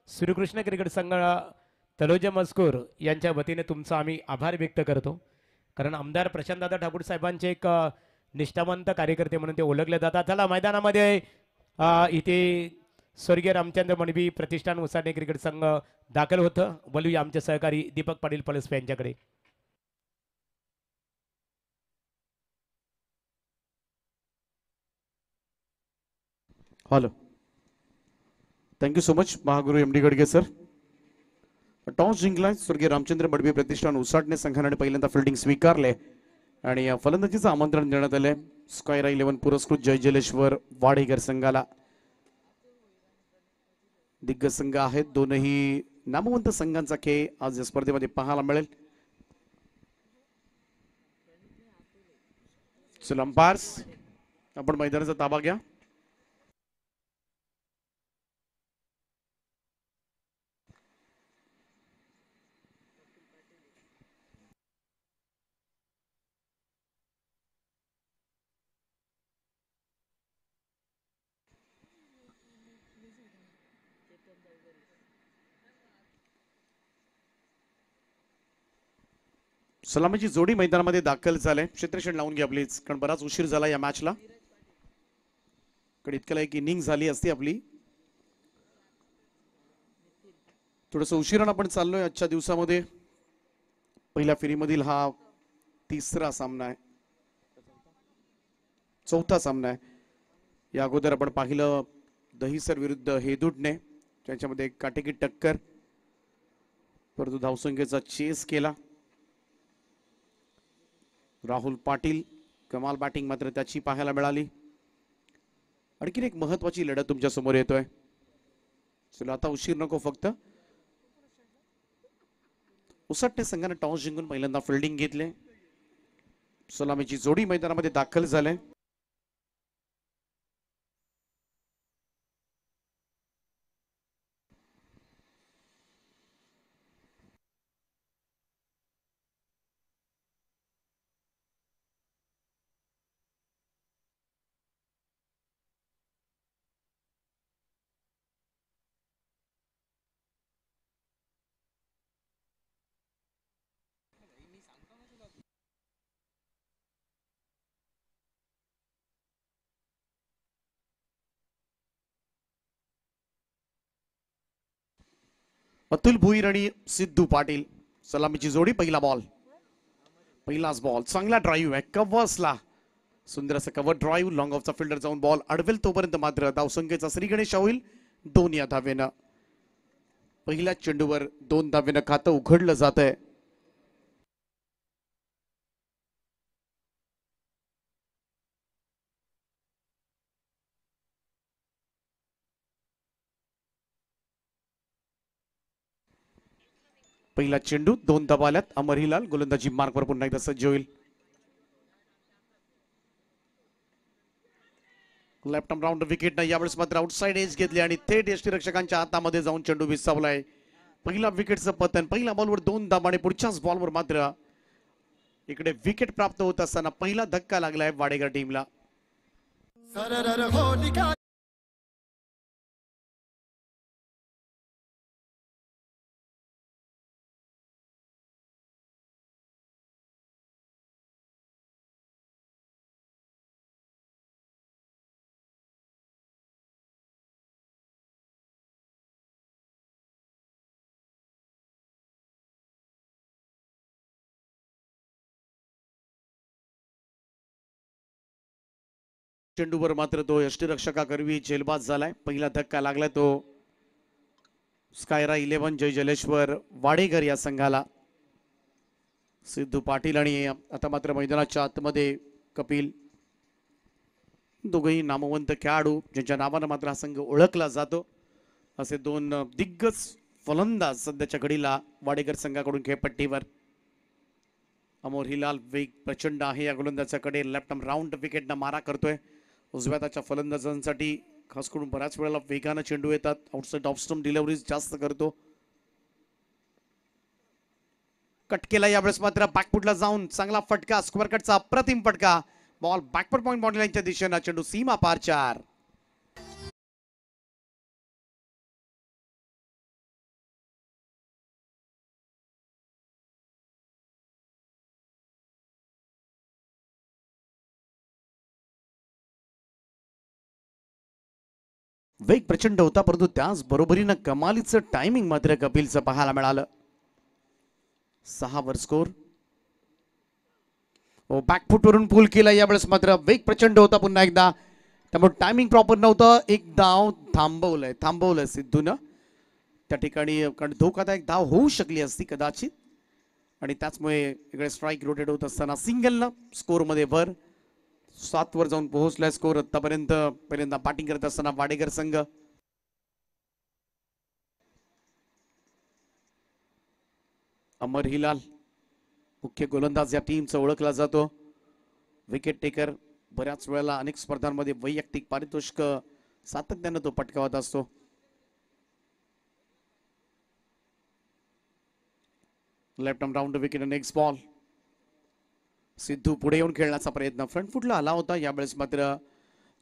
Shrikrishna cricket संघ तलोजा मजकूर यांच्या वतीने तुमचा आम्ही आभार व्यक्त करतो. कारण आमदार प्रशांतदादा ठाकूर साहेबांचे एक निष्ठावंत कार्यकर्ते म्हणून ते ओळखले जातात. चला मैदानामध्ये इथे स्वर्गीय रामचंद्र मणवी प्रतिष्ठान उसाने क्रिकेट संघ दाखल होतं. बोलूया आमचे सहकारी दीपक पाटील पळसपे यांच्याकडे. Hello, thank you so much Mahaguru M D Gadge sir. Toss जिंकलाय स्वर्गीय रामचंद्र मडवी प्रतिष्ठान उसाटणे संघाने पहिल्यांदा फिल्डिंग स्वीकारले आणि फलंदाजीचं आमंत्रण देण्यात आले स्कायरा 11 पुरस्कृत जय जलेश्वर वाडेकर संघाला. दिग्गज संघ आहेत, दोनही नामवंत संघांचा खेळ आज या स्पर्धेमध्ये पाहायला मिळेल. चला अंपायर्स, आपण मैदानाचा ताबा घ्या. सलामीची जोडी मैदानामध्ये दाखल झाले. क्षेत्रक्षण लावून घ्या प्लीज, कारण बराच उशीर झाला या मॅचला. कडे इतक्याला एक इनिंग झाली असती आपली. थोडस उशिरानं आपण चाललोय आजच्या दिवसामध्ये. पहिल्या फेरीमधील हा तिसरा सामना आहे, चौथा सामना आहे. या अगोदर आपण पाहिलं दहिसर विरुद्ध हेदुटणे, त्यांच्यामध्ये एक काटेकी टक्कर, परंतु धावसंख्येचा चेस केला. राहुल पाटील कमाल बॅटिंग मात्र त्याची पाहायला मिळाली. आणखीन एक महत्वाची लढत तुमच्या समोर येतोय. चला आता उशीर नको, फक्त उसटणे संघाने टॉस जिंकून पहिल्यांदा फिल्डिंग घेतले. सलामीची जोडी मैदानामध्ये दाखल झाले. अतुल भुईर आणि सिद्धू पाटील, सलामीची जोडी. पहिला बॉल, पहिलाच बॉल, चांगला ड्राईव्ह आहे कव्हर्सला, सुंदर असं कव्हर ड्राईव्ह. लॉंग ऑफचा फिल्डर जाऊन बॉल अडवेल तोपर्यंत मात्र धावसंख्येचा श्री गणेश होईल 2 या धावेनं. पहिल्या चेंडूवर 2 धावेनं खातं उघडलं जात आहे. पहिला चेंडू 2 धावा. अमर हिलाल गोलंदाजी मार्कवर पुन्हा एकदा सज्ज होईल. लेफ्ट आर्म राऊंड विकेट नाही, यावेळेस मात्र आउटसाइड एज घेतली आणि थेट यष्टीरक्षकांच्या हातामध्ये जाऊन चेंडू विसावलाय. पहिला विकेटचं पतन. पहिल्या बॉलवर 2 धावा आणि पुढच्याच बॉलवर मात्र इकडे विकेट प्राप्त होत असताना पहिला धक्का लागलाय वाडेकर टीमला. चेंडूवर मात्र तो यष्टीरक्षकाकरवी झेलबाज झालाय. पहिला धक्का लागलाय तो स्कायरा 11 जय जलेश्वर वाडेकर या संघाला. सिद्धू पाटील आणि आता मात्र मैदानाच्या आतमध्ये कपिल, दोघेही नामवंत खेळाडू ज्यांच्या नावानं मात्र हा संघ ओळखला जातो. असे 2 दिग्गज फलंदाज सध्याच्या घडीला वाडेकर संघाकडून खेळपट्टीवर. अमोर हिलाल वेग प्रचंड आहे या गोलंदाजाकडे. लेफ्ट आर्म राऊंड विकेटनं मारा करतोय. उजव्या हाताच्या फलंदाजांसाठी खास करून बऱ्याच वेळेला वेगानं चेंडू येतात. आउटसाइड ऑफ स्टंप डिलिव्हरीज जास्त करतो. कट केला यावेळेस मात्र बॅकफुटला जाऊन चांगला फटका, स्क्वेअर कटचा अप्रतिम फटका. बॉल बॅकफुट पॉइंट बाउंड्री लाईनच्या दिशेनं, चेंडू सीमा पार 4. वेग प्रचंड होता, परंतु त्याच बरोबरीनं कमालीचं टायमिंग मात्र कपिलचं पाहायला मिळालं. 6 वर स्कोर. बॅकफुटवरून पूल केला यावेळेस, मात्र वेग प्रचंड होता पुन्हा एकदा, त्यामुळे टायमिंग प्रॉपर नव्हतं. एक धाव थांबवलंय सिद्धूनं त्या ठिकाणी, कारण धोकादायक धाव होऊ शकली असती कदाचित, आणि त्याचमुळे इकडे स्ट्राईक रोटेट होत असताना सिंगलनं स्कोरमध्ये भर. 7 वर जाऊन पोहोचलाय स्कोर आतापर्यंत. पहिल्यांदा बॅटिंग करत असताना वाडेकर संघ. अमर हिलाल मुख्य गोलंदाज या टीमचा ओळखला जातो. विकेट टेकर, बऱ्याच वेळेला अनेक स्पर्धांमध्ये वैयक्तिक पारितोषिक सातत्यानं तो पटकावत असतो. Left arm round wicket, next ball. Sidhu पुढे येऊन खेळण्याचा प्रयत्न, फ्रंट फुटला आला होता, यावेळेस मात्र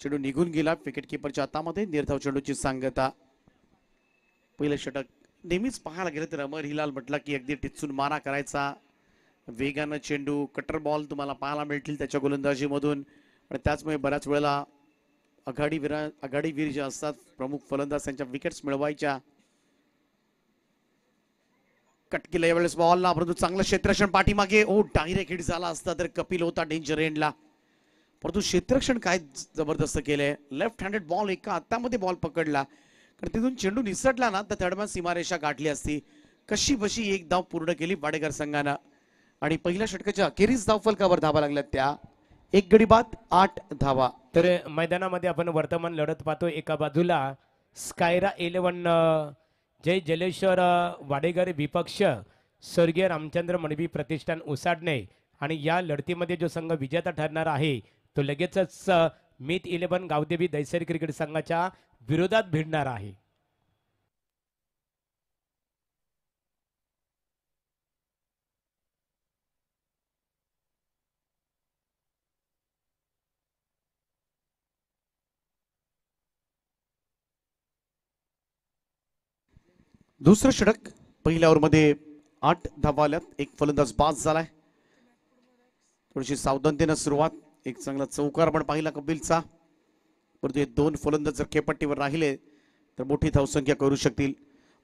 चेंडू निघून गेला विकेट किपरच्या हातामध्ये. निर्धाव चेंडूची सांगता. पहिलं षटक नेहमीच पाहायला गेलं तर अमर हिलाल म्हटला की अगदी टिचून मारा करायचा, वेगानं चेंडू, कटर बॉल तुम्हाला पाहायला मिळतील त्याच्या गोलंदाजीमधून. आणि त्याचमुळे बऱ्याच वेळेला आघाडीवीर जे असतात प्रमुख फलंदाज, त्यांच्या विकेट्स मिळवायच्या. कट केलं यावेळेस बॉलला, परंतु चांगलं क्षेत्ररक्षण पाठीमागे. डायरेक्ट हिट झाला असता तर कपिल होता डेंजर एंडला, परंतु क्षेत्ररक्षण काय जबरदस्त केलंय. लेफ्ट हँडेड बॉल, एका हातामध्ये बॉल पकडला, कारण तिथून चेंडू निसटला ना तर थर्डमॅन सीमारेषा गाठली असती. कशी बशी एक धाव पूर्ण केली वाडेकर संघानं, आणि पहिल्या षटकाच्या अखेरीस धावफलकावर धावा लागल्यात त्या. 1 गडी बाद 8 धावा. तर मैदानामध्ये आपण वर्तमान लढत पाहतो. एका बाजूला स्कायरा 11 जय जलेश्वर वाडेकर विपक्ष स्वर्गीय रामचंद्र मणवी प्रतिष्ठान उसाडणे, आणि या लढतीमध्ये जो संघ विजेता ठरणार आहे तो लगेचच मीत 11 गावदेवी दैसरी क्रिकेट संघाच्या विरोधात भिडणार आहे. दुसरं षटक, पहिल्या ओव्हरमध्ये 8 धावा आल्यात, एक फलंदाज बाद झालाय. थोडीशी सावधानतेनं सुरुवात. एक चांगला चौकार पण पाहिला कपिलचा, परंतु हे 2 फलंदाज जर खेळपट्टीवर राहिले तर मोठी धावसंख्या करू शकतील.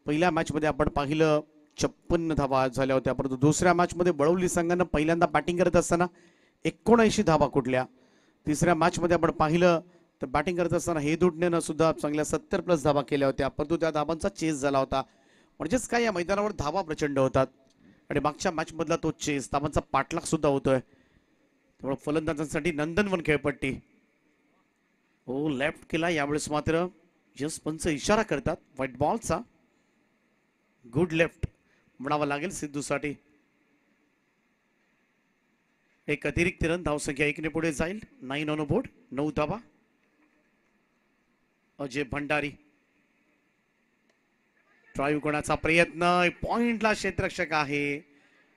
पहिल्या मॅच मध्ये आपण पाहिलं 56 धावा झाल्या होत्या, परंतु दुसऱ्या मॅच मध्ये बळवली संघानं पहिल्यांदा बॅटिंग करत असताना 79 धावा कुठल्या. तिसऱ्या मॅच मध्ये आपण पाहिलं तर बॅटिंग करत असताना हे दुडणेनं सुद्धा चांगल्या 70+ धावा केल्या होत्या, परंतु त्या धावांचा चेस झाला होता. म्हणजेच काय, या मैदानावर धावा प्रचंड होतात, आणि मागच्या मॅच मधला तो चेस धावांचा पाठलाग सुद्धा होतोय. त्यामुळे फलंदाजांसाठी नंदनवन खेळपट्टी. लेफ्ट केला यावेळेस, मात्र यस पंच इशारा करतात व्हाईट बॉलचा. गुड लेफ्ट म्हणावं लागेल सिद्धूसाठी. एक अतिरिक्त रन, धावसंख्या 1 ने पुढे जाईल. 9 ऑन बोर्ड, 9 धावा. अजय भंडारी ड्राईव्ह करण्याचा प्रयत्न, पॉइंटला क्षेत्ररक्षक आहे.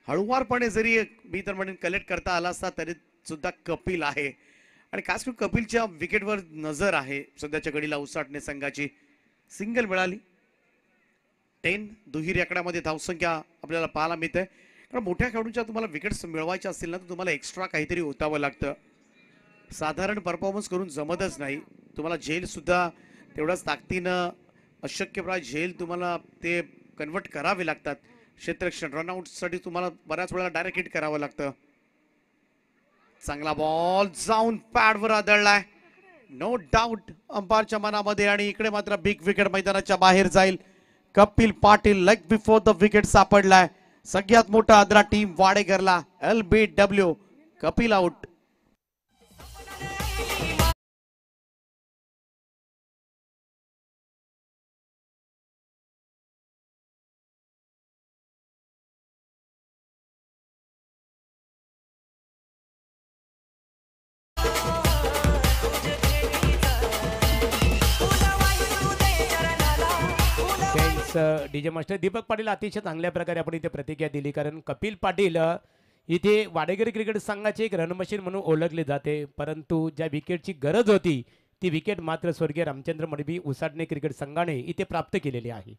हळुवारपणे जरी मी तर म्हणेन कलेक्ट करता आला असता तरी सुद्धा कपिल आहे, आणि खास करून कपिलच्या विकेटवर नजर आहे सध्याच्या घडीला उसाटणे संघाची. सिंगल मिळाली. 10 दुहेरी आकड्यामध्ये धावसंख्या आपल्याला पाहायला मिळते. कारण मोठ्या खेळाडूंच्या तुम्हाला विकेट्स मिळवायच्या असतील ना तर तुम्हाला एक्स्ट्रा काहीतरी ओतावं लागतं. साधारण परफॉर्मन्स करून जमतच नाही. तुम्हाला झेल सुद्धा तेवढ्याच ताकदीनं, अशक्यप्राय झेल तुम्हाला ते कन्वर्ट करावे लागतात. क्षेत्ररक्षण रनआउटसाठी तुम्हाला बऱ्याच वेळा डायरेक्ट हिट करावं लागतं. चांगला बॉल जाऊन पॅडवर आदळलाय, नो डाऊट अंपायरच्या मनामध्ये, आणि इकडे मात्र बिग विकेट मैदानाच्या बाहेर जाईल. Kapil Patil leg before the wicket सापडलाय. सगळ्यात मोठा आदरा टीम वाडेकरला. LBW Kapil out. DJ master Deepak Patil अतिशय चांगल्या प्रकारे आपण इथे प्रतिक्रिया दिली, कारण कपिल पाटील इथे वाडेगिरी क्रिकेट संघाचे एक रनमशीन म्हणून ओळखले जाते, परंतु ज्या विकेटची गरज होती ती विकेट मात्र स्वर्गीय रामचंद्र मडवी उसाटणे क्रिकेट संघाने इथे प्राप्त केलेली आहे.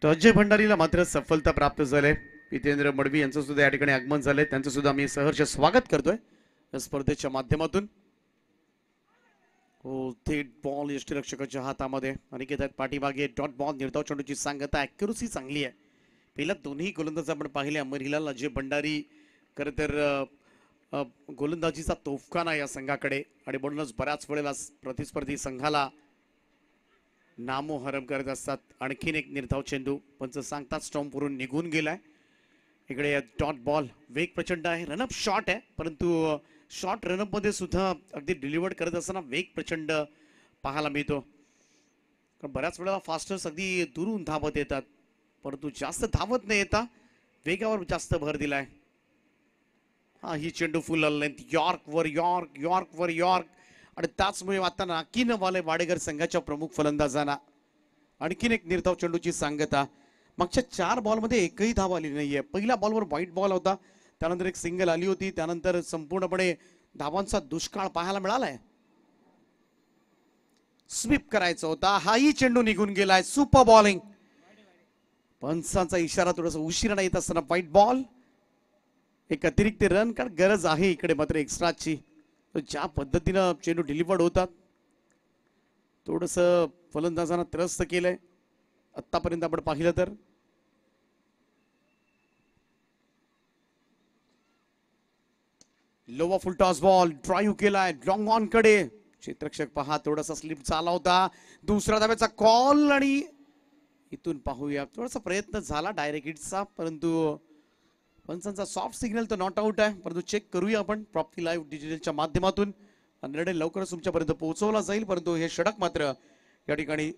तर अजय भंडारीला मात्र सफलता प्राप्त झाले. पितेंद्र मडवी यांचं सुद्धा या ठिकाणी आगमन झालंय. त्यांचं सुद्धा मी सहर्ष स्वागत करतोय या स्पर्धेच्या माध्यमातून. हो, थेट बॉल यष्टीरक्षकाच्या हातामध्ये. अनिकेत आहेत पाठीमागे. डॉट बॉल निर्धाव चेंडूची सांगता. ॲक्युरसी चांगली आहे. पहिला दोन्ही गोलंदाज आपण पाहिले. अमर हिलाल, अजय भंडारी. खरं तर गोलंदाजीचा तोफखाना या संघाकडे आणि म्हणूनच बऱ्याच वेळेला प्रतिस्पर्धी संघाला नामोहरम करत असतात. आणखीन एक निर्धाव चेंडू. पंच सांगतात स्टॉम्प वरून निघून गेलाय. इकडे डॉट बॉल. वेग प्रचंड आहे. रनअप शॉट आहे, परंतु शॉर्ट रनअप मध्ये सुद्धा अगदी डिलिव्हर्ड करत असताना वेग प्रचंड पाहायला मिळतो. कारण बऱ्याच वेळेला फास्टर्स अगदी दुरून धावत येतात, परंतु जास्त धावत न येता वेगावर जास्त भर दिलाय. हा, ही चेंडू फुल लेंथ. यॉर्क वर यॉर्क, यॉर्क वर यॉर्क. आणि त्याचमुळे आता नाकी न वाले वाडेकर संघाच्या प्रमुख फलंदाजांना. आणखीन एक निर्धाव चेंडूची सांगता. मागच्या 4 बॉलमध्ये एकही धाव आली नाहीये. पहिल्या बॉलवर व्हाईट बॉल होता, त्यानंतर एक सिंगल आली होती, त्यानंतर संपूर्णपणे धावांचा दुष्काळ पाहायला मिळालाय. स्वीप करायचा होता. हाही चेंडू निघून गेलाय. Super bowling. पंचांचा इशारा थोडासा उशिरा येत असताना व्हाईट बॉल. एक अतिरिक्त रन, कारण गरज आहे इकडे मात्र एक्स्ट्राची. ज्या पद्धतीनं चेंडू डिलिव्हर्ड होतात, थोडस फलंदाजांना त्रस्त केलंय आतापर्यंत आपण पाहिलं तर. लोवा फुल टॉस बॉल. ड्राईव्ह केलाय लॉंग ऑन कडे. क्षेत्ररक्षक पहा, थोडासा स्लिप झाला होता. दुसरा धाब्याचा कॉल आणि इथून पाहूया थोडासा प्रयत्न झाला डायरेक्ट हिटचा, परंतु पंचांचा सॉफ्ट सिग्नल तर नॉट आउट आहे. परंतु चेक करूया आपण प्रॉपर्टी लाईव्ह डिजिटलच्या माध्यमातून. निर्णय लवकरच तुमच्यापर्यंत पोहोचवला जाईल, परंतु हे षटक मात्र या ठिकाणी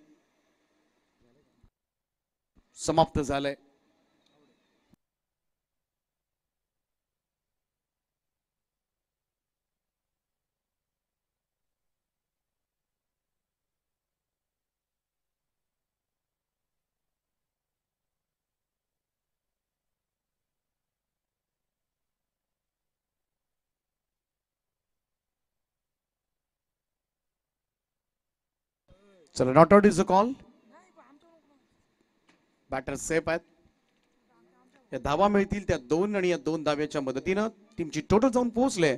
समाप्त झालंय. चला, not out is a call. Batter safe आहेत. या धावा मिळतील त्या 2 आणि या 2 धाव्याच्या मदतीनं टीमची टोटल जाऊन पोहोचले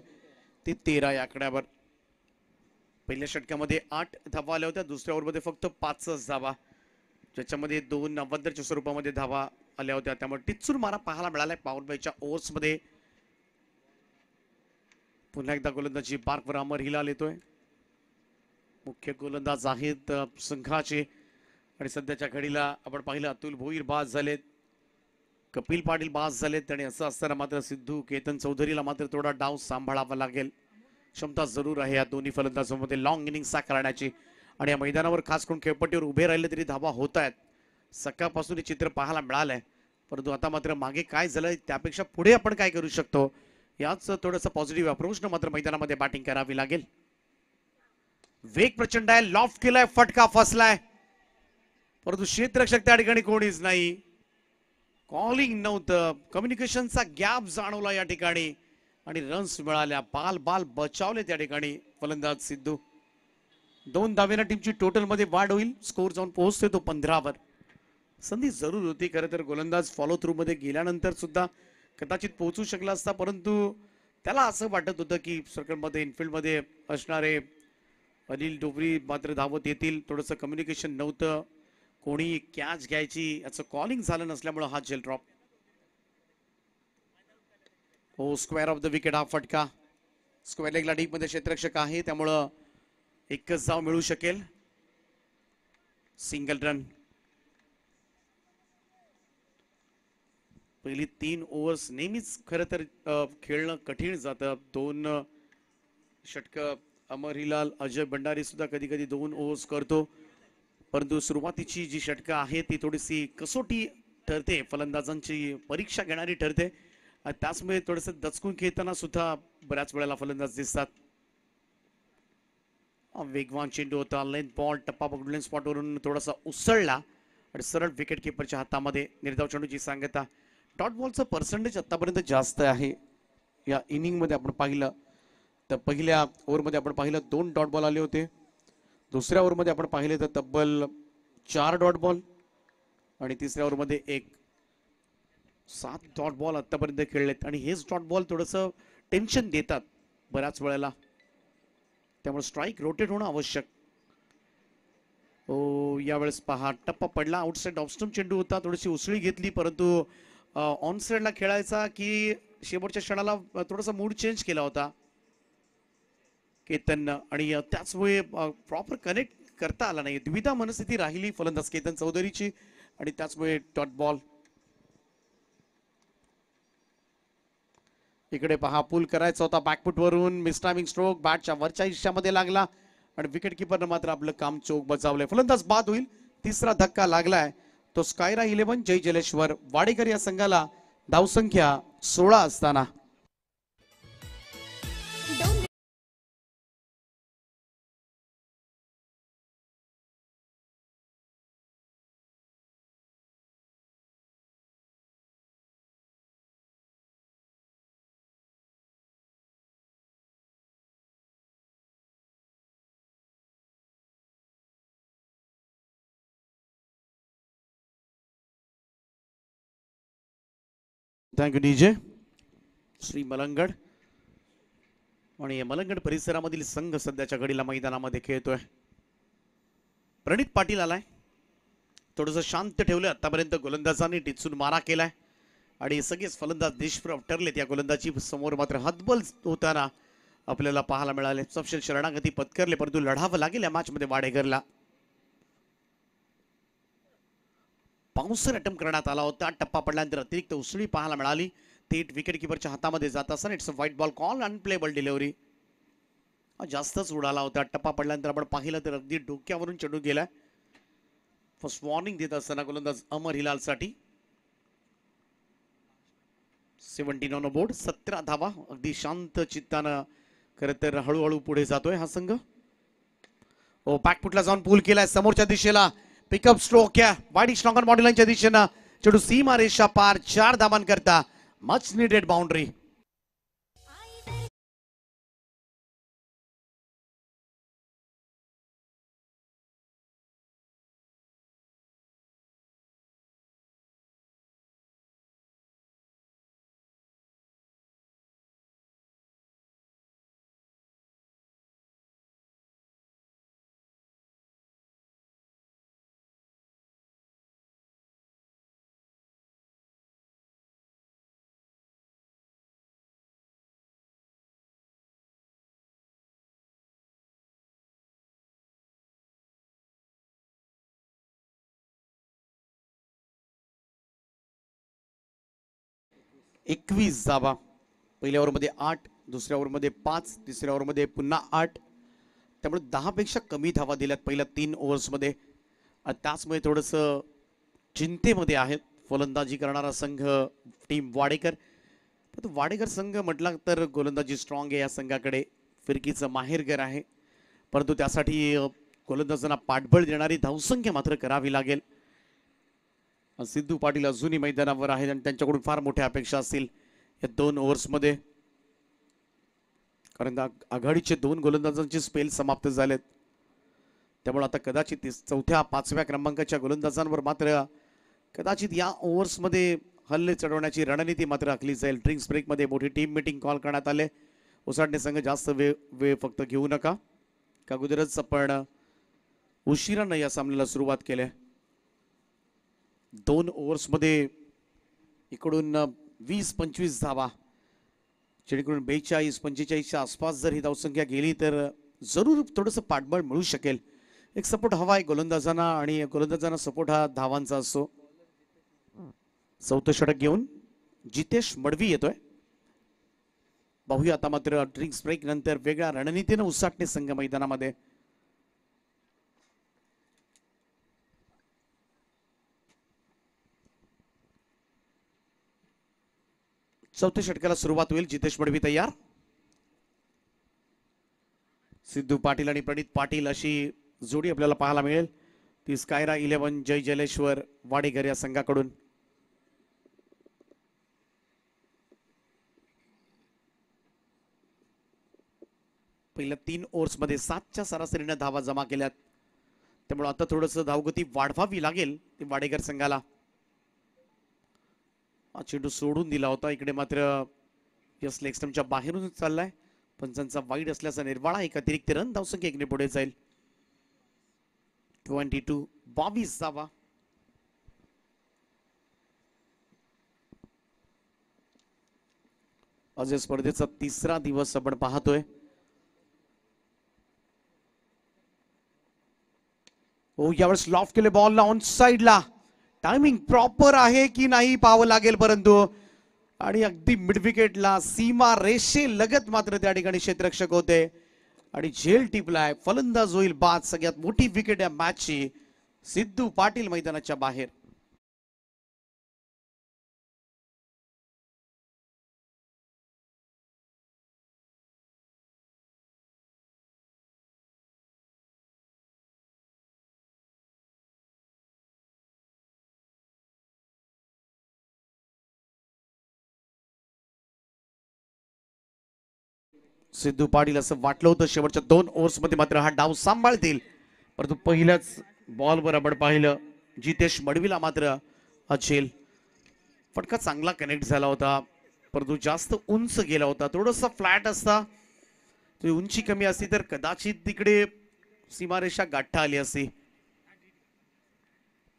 ते 13 या आकड्यावर. पहिल्या षटकामध्ये 8 धावा आल्या होत्या, दुसऱ्या ओव्हरमध्ये फक्त 5च धावा, ज्याच्यामध्ये 2 अवंतरच्या स्वरूपामध्ये धावा आल्या होत्या. त्यामुळे टिच्चूर मारा पाहायला मिळालाय पॉवर प्लेच्या ओव्हर्समध्ये. पुन्हा एकदा गोलंदाजी बार्कवर अमर हिलाल येतोय. मुख्य गोलंदाज आहेत संघाचे आणि सध्याच्या घडीला आपण पाहिलं अतुल भोईर बाद झालेत, कपिल पाटील बाद झालेत. आणि असं असताना मात्र सिद्धू केतन चौधरीला मात्र थोडा डाव सांभाळावा लागेल. क्षमता जरूर आहे या दोन्ही फलंदाजांमध्ये लॉंग इनिंग करण्याची. आणि या मैदानावर खास करून खेळपट्टीवर उभे राहिले तरी धावा होत आहेत. सकाळपासून हे चित्र पाहायला मिळालंय, परंतु आता मात्र मागे काय झालंय त्यापेक्षा पुढे आपण काय करू शकतो याच थोडंसं पॉझिटिव्ह अप्रोचनं मात्र मैदानामध्ये बॅटिंग करावी लागेल. वेग प्रचंड आहे. लॉफ्ट केलाय, फटका फसलाय, परंतु क्षेत्ररक्षक त्या ठिकाणी कोणीच नाही. कॉलिंग नव्हतं, कम्युनिकेशनचा गॅप जाणवला या ठिकाणी आणि रन्स मिळाल्या. बाल बाल बचावले त्या ठिकाणी फलंदाज सिद्धू. 2 धावेनं टीमची टोटल मध्ये वाढ होईल. स्कोर जाऊन पोहोचतोय तो 15 वर. संधी जरूर होती खरं तर. गोलंदाज फॉलो थ्रू मध्ये गेल्यानंतर सुद्धा कदाचित पोहोचू शकला असता, परंतु त्याला असं वाटत होतं की सर्कलमध्ये इनफिल्डमध्ये असणारे अनिल डोबरी मात्र धावत येतील. थोडंसं कम्युनिकेशन नव्हतं, कोणी कॅच घ्यायची याचं कॉलिंग झालं नसल्यामुळे हा जेल ड्रॉप. हो, स्क्वेअर ऑफ द विकेट हा फटका. स्क्वेअर लेगला डीप मध्ये क्षेत्ररक्षक आहे, त्यामुळं एकच धाव मिळू शकेल. Single run. पहिली 3 ओव्हर्स नेहमीच खरं तर खेळणं कठीण जातं. 2 षटक अमर हिलाल, अजय भंडारी सुद्धा कधी कधी 2 ओव्हर्स करतो, परंतु सुरुवातीची जी षटकं आहे ती थोडीशी कसोटी ठरते, फलंदाजांची परीक्षा घेणारी ठरते. त्याचमुळे थोडंसं दचकून खेळताना सुद्धा बऱ्याच वेळेला फलंदाज दिसतात. वेगवान चेंडू होता. लेंथ बॉल टप्पा पकडून स्पॉटवरून थोडासा उसळला आणि सरळ विकेट किपरच्या हातामध्ये. निर्धाव चेंडूची सांगता. डॉट बॉलचं पर्सेंटेज आतापर्यंत जास्त आहे या इनिंग मध्ये. आपण पाहिलं तर पहिल्या ओव्हरमध्ये आपण पाहिलं 2 डॉट बॉल आले होते. दुसऱ्या ओव्हरमध्ये आपण पाहिले तर तब्बल 4 डॉट बॉल आणि तिसऱ्या ओव्हरमध्ये एक 7 डॉट बॉल आतापर्यंत खेळलेत आणि हेच डॉट बॉल थोडंसं टेन्शन देतात बऱ्याच वेळेला, त्यामुळे स्ट्राईक रोटेट होणं आवश्यक. यावेळेस पहा टप्पा पडला, आउटसाइड ऑफस्टंप चेंडू होता, थोडीशी उसळी घेतली, परंतु ऑन साइडला खेळायचा की शेवटच्या क्षणाला थोडासा मूड चेंज केला होता केतननं आणि त्याचमुळे प्रॉपर कनेक्ट करता आला नाही. द्विधा मनस्थिती राहिली फलंदाज केतन चौधरीची आणि त्याचमुळे डॉट बॉल. इकडे पहा पूल करायचा होता बॅकफुट वरून, मिसटायमिंग स्ट्रोक बॅटच्या वरच्या हिश्श्यामध्ये लागला आणि विकेट किपरनं मात्र आपलं काम चोख बजावलंय. फलंदाज बाद होईल. तिसरा धक्का लागलाय तो स्कायरा 11 जय जलेश्वर वाडेकर या संघाला धावसंख्या 16 असताना. Thank you DJ. श्री मलंगड आणि मलंगड परिसरामधील संघ सध्याच्या घडीला मैदानामध्ये खेळतोय. प्रणित पाटील आलाय, थोडंसं शांत ठेवलं आतापर्यंत गोलंदाजांनी टिचून मारा केलाय आणि सगळेच फलंदाज निष्प्रभ ठरलेत. या गोलंदाजी समोर मात्र हतबल होताना आपल्याला पाहायला मिळाले. सपशेल शरणागती पत्करले, परंतु लढावं लागेल या मॅच मध्ये वाडेकरला. बाउन्सर अटेम्प्ट करण्यात आला होता, टप्पा पडल्यानंतर अतिरिक्त उसळी पाहायला मिळाली. थेट विकेट किपरच्या हातामध्ये जात असताना it's a white ball call, unplayable delivery. जास्तच उडाला होता. टप्पा पडल्यानंतर आपण पाहिलं तर अगदी डोक्यावरून चढून गेलाय. फर्स्ट वॉर्निंग देत असताना गोलंदाज अमर हिलाल साठी 17 ऑन बोर्ड. 17 धावा. अगदी शांत चित्तानं खरं तर हळूहळू पुढे जातोय हा संघ. बॅकफुटला जाऊन पूल केलाय समोरच्या दिशेला. पिकअप स्ट्रोक या वाडी स्ट्रॉंगर मॉड्युलांच्या दिशेनं चेंडू सीमा रेषा पार 4 धावांकरता मच नीडेड बाउंड्री. एकवीस धावा. पहिल्या ओव्हरमध्ये 8, दुसऱ्या ओव्हरमध्ये 5, तिसऱ्या ओव्हरमध्ये पुन्हा 8, त्यामुळे 10 पेक्षा कमी धावा दिल्यात पहिल्या 3 ओव्हर्समध्ये. त्याचमुळे थोडंसं चिंतेमध्ये आहेत फलंदाजी करणारा संघ टीम वाडेकर. वाडेकर संघ म्हटला तर गोलंदाजी स्ट्रॉंग आहे. या संघाकडे फिरकीचं माहेरघर आहे, परंतु त्यासाठी गोलंदाजांना पाठबळ देणारी धावसंख्या मात्र करावी लागेल. सिद्धू पाटील अजूनही मैदानावर आहेत आणि त्यांच्याकडून फार मोठ्या अपेक्षा असतील या 2 ओव्हर्समध्ये, कारण आघाडीचे 2 गोलंदाजांचे स्पेल समाप्त झालेत. त्यामुळे आता कदाचित 4थ्या 5व्या क्रमांकाच्या गोलंदाजांवर मात्र कदाचित या ओव्हर्समध्ये हल्ले चढवण्याची रणनीती मात्र आखली जाईल. ड्रिंक्स ब्रेकमध्ये मोठी टीम मीटिंग कॉल करण्यात आले. उसाटणे संघ जास्त वेळ फक्त घेऊ नका, का अगोदरच आपण उशिरानं या सामन्याला सुरुवात केली. 2 ओव्हर्समध्ये इकडून 20-25 धावा, जेणेकरून 42-45च्या आसपास जर ही धावसंख्या गेली तर जरूर थोडंसं पाठबळ मिळू शकेल. एक सपोर्ट हवा आहे गोलंदाजांना आणि गोलंदाजांना सपोर्ट हा धावांचा असतो. 4थं षटक घेऊन जितेश मडवी येतोय. पाहूया आता मात्र ड्रिंक्स ब्रेक नंतर वेगळ्या रणनीतीनं उसाटणे संघ मैदानामध्ये. चौथ्या षटकाला सुरुवात होईल. जितेश मडवी तयार. सिद्धू पाटील आणि प्रणित पाटील अशी जोडी आपल्याला पाहायला मिळेल. ती स्कायरा 11 जय जलेश्वर वाडेकर या संघाकडून. पहिल्या 3 ओव्हर्समध्ये 7च्या सरासरीने धावा जमा केल्यात, त्यामुळे आता थोडंसं धावगती वाढवावी लागेल ती वाडेकर संघाला. हा चेंडू सोडून दिला होता. इकडे मात्र यस लेग स्टंपच्या बाहेरून चाललाय. पंचांचा वाईड असल्याचा निर्वाळा. एक अतिरिक्त रन धावसंख्या एकने पुढे जाईल. 22 धावा. आज या स्पर्धेचा तिसरा दिवस आपण पाहतोय. यावेळेस लॉफ्ट केले बॉलला ऑन साइडला. टायमिंग प्रॉपर आहे की नाही पाहावं लागेल. परंतु आणि अगदी मिड विकेटला सीमा रेषे लगत मात्र त्या ठिकाणी क्षेत्ररक्षक होते आणि झेल टिपलाय. फलंदाज होईल बाद. सगळ्यात मोठी विकेट या मॅचची. सिद्धू पाटील मैदानाच्या बाहेर. सिद्धू पाटील असं वाटलं होतं शेवटच्या 2 ओव्हर्स मध्ये मात्र हा डाव सांभाळतील. परंतु पहिल्याच बॉलवर आपण पाहिलं जितेश मडवीला मात्र अचेल. फटका चांगला कनेक्ट झाला होता परंतु जास्त उंच गेला होता. थोडंसं फ्लॅट असता. उंची कमी असती तर कदाचित तिकडे सीमारेषा गाठता आली असती.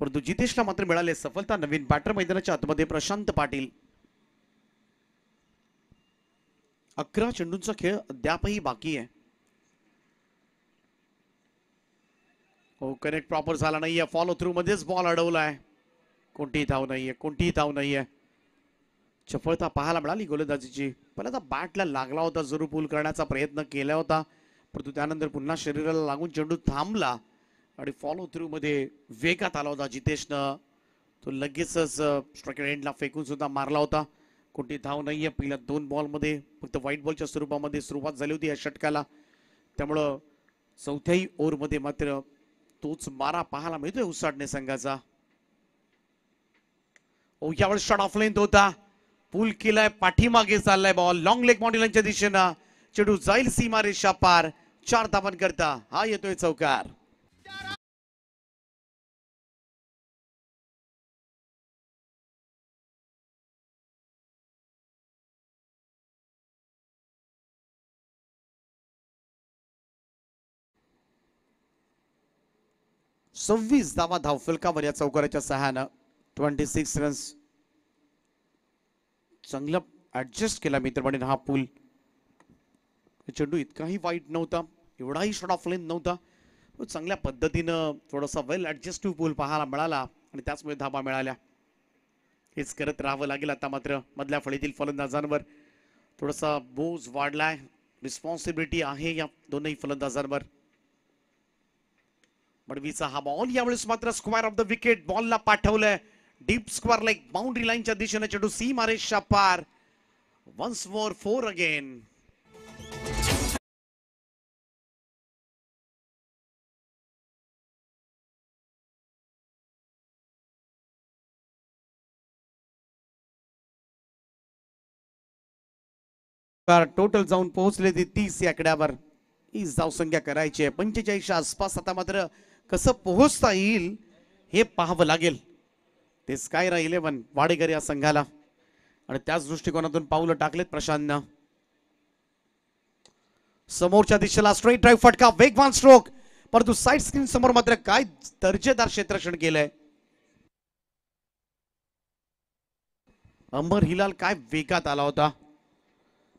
परंतु जितेशला मात्र मिळाले सफलता. नवीन बॅटर मैदानाच्या आतमध्ये प्रशांत पाटील. 11 चेंडूंचा खेळ अद्यापही बाकी आहे. हो कनेक्ट प्रॉपर झाला नाहीये. फॉलो थ्रू मध्येच बॉल अडवलाय. कोणतीही धाव नाहीये. चपळता पाहायला मिळाली गोलंदाजीची. पहिल्यांदा बॅटला लागला होता. जरूर पूल करण्याचा प्रयत्न केला होता परंतु त्यानंतर पुन्हा शरीराला लागून चेंडू थांबला आणि फॉलो थ्रू मध्ये वेगात आला होता जितेशनं. तो लगेचच स्ट्राइक एंडला फेकून सुद्धा मारला होता. कोणती धाव नाहीये. पहिल्या 2 बॉलमध्ये फक्त व्हाईट बॉलच्या स्वरूपामध्ये सुरुवात झाली होती या षटकाला. त्यामुळं चौथ्याही ओव्हरमध्ये मात्र तोच मारा पाहायला मिळतोय उसाडणे संघाचा. यावेळेस शॉट ऑफ लेंथ होता. पूल केलाय. पाठीमागे चाललाय बॉल. लॉंग लेग मॉड्युलरच्या दिशेनं चेंडू जाईल सीमारेषा पार. 4 धावांकरता हा येतोय चौकार. सव्वीस धावा धावफलकावर या चौकाराच्या सहाय्यानं. 26 रन्स. चांगला ऍडजस्ट केला मित्रमंडळी हा पूल. चेंडू इतकाही वाईट नव्हता. एवढाही शॉट ऑफ लेंथ नव्हता. चांगल्या पद्धतीनं थोडासा वेल ऍडजस्टिव्ह पूल पाहायला मिळाला आणि त्याचमुळे धावा मिळाल्या. हेच करत राहावं लागेल आता मात्र मधल्या फळीतील फलंदाजांवर. थोडासा बोज वाढलाय. रिस्पॉन्सिबिलिटी आहे या दोनही फलंदाजांवर. मडवीचा हा बॉल यावेळेस मात्र स्क्वेअर ऑफ द विकेट. बॉलला पाठवलंय डीप स्क्वेअर लाईक बाउंड्री लाईनच्या दिशेने. चेंडू सीमारेषा पार. Once more 4 again. टोटल जाऊन पोहोचले ते 30 या आकड्यावर. ही धावसंख्या करायची आहे 45 आसपास. आता मात्र कसं पोहोचता येईल हे पाहावं लागेल. ते स्कायरा 11 वाडेकर या संघाला आणि त्याच दृष्टिकोनातून पाऊलं टाकलेत प्रशांतनं. समोरच्या दिशेला स्ट्रेट ड्राइव्ह फटका. वेगवान स्ट्रोक परंतु साइड स्क्रीन समोर मात्र काय दर्जेदार क्षेत्ररक्षण केलंय. अंबर हिलाल काय वेगात आला होता.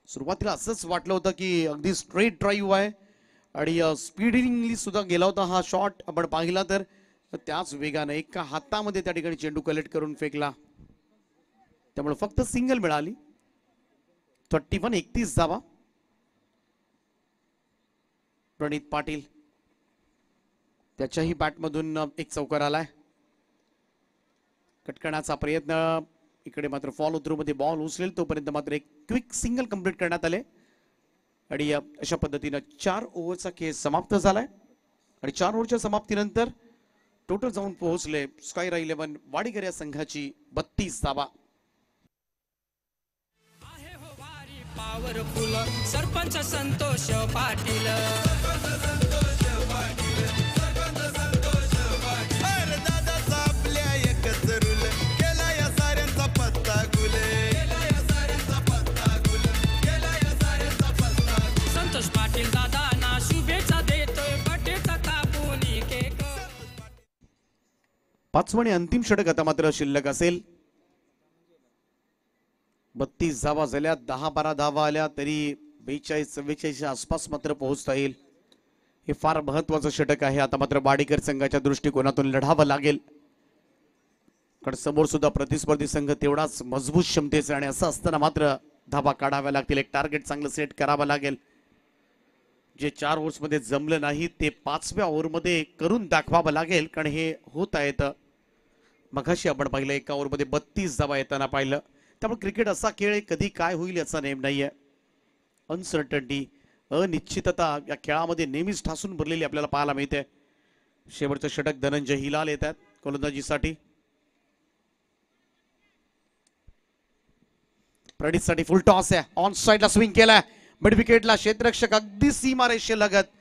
सुरुवातीला असंच वाटलं होतं की अगदी स्ट्रेट ड्राइव्ह आहे आणि स्पीडिंगली सुद्धा गेला होता हा शॉट. आपण पाहिला तर त्याच वेगाने एका हातामध्ये त्या ठिकाणी चेंडू कलेक्ट करून फेकला. त्यामुळे फक्त सिंगल मिळाली. 31 धावा. प्रणित पाटील त्याच्याही बॅटमधून एक चौकार आलाय. कटकण्याचा प्रयत्न. इकडे मात्र फॉलो थ्रू मध्ये बॉल उचलेल तोपर्यंत मात्र एक क्विक सिंगल कंप्लीट करण्यात आले आणि अशा पद्धतीनं 4 ओव्हरचा खेळ समाप्त झालाय आणि 4 ओव्हरच्या समाप्तीनंतर टोटल जाऊन पोहोचले स्कायरा 11 वाडेकर या संघाची 32 धावा. सरपंच संतोष पाटील. दादा आपल्या एकच रूल केला या साऱ्यांचा पत्ता गुल. पाचवं आणि अंतिम षटक आता मात्र शिल्लक असेल. 32 धावा झाल्या, 10-12 धावा आल्या तरी 42-44 आसपास मात्र पोहोचता येईल. हे फार महत्वाचं षटक आहे. आता मात्र वाडेकर संघाच्या दृष्टिकोनातून लढावं लागेल, कारण समोर सुद्धा प्रतिस्पर्धी संघ तेवढाच मजबूत क्षमतेचा, आणि असं असताना मात्र धावा काढाव्या लागतील. एक टार्गेट चांगलं सेट करावं लागेल. जे 4 ओव्हर्समध्ये जमलं नाही ते 5व्या ओव्हरमध्ये करून दाखवावं लागेल, कारण हे होत आहे. मघाशी आपण पाहिलं एका ओव्हरमध्ये 32 धावा येताना पाहिलं. त्यामुळे क्रिकेट असा खेळ आहे, कधी काय होईल याचा नेम नाहीये. अनसर्टन्टी, अनिश्चितता या खेळामध्ये नेहमीच ठासून भरलेली आपल्याला पाहायला मिळते. शेवटचं षटक धनंजय हिलाल येतात गोलंदाजीसाठी. प्रणितसाठी फुल टॉस आहे, ऑन साइडला स्विंग केलाय, मिड विकेटला क्षेत्ररक्षक अगदी सीमारेषे लगत.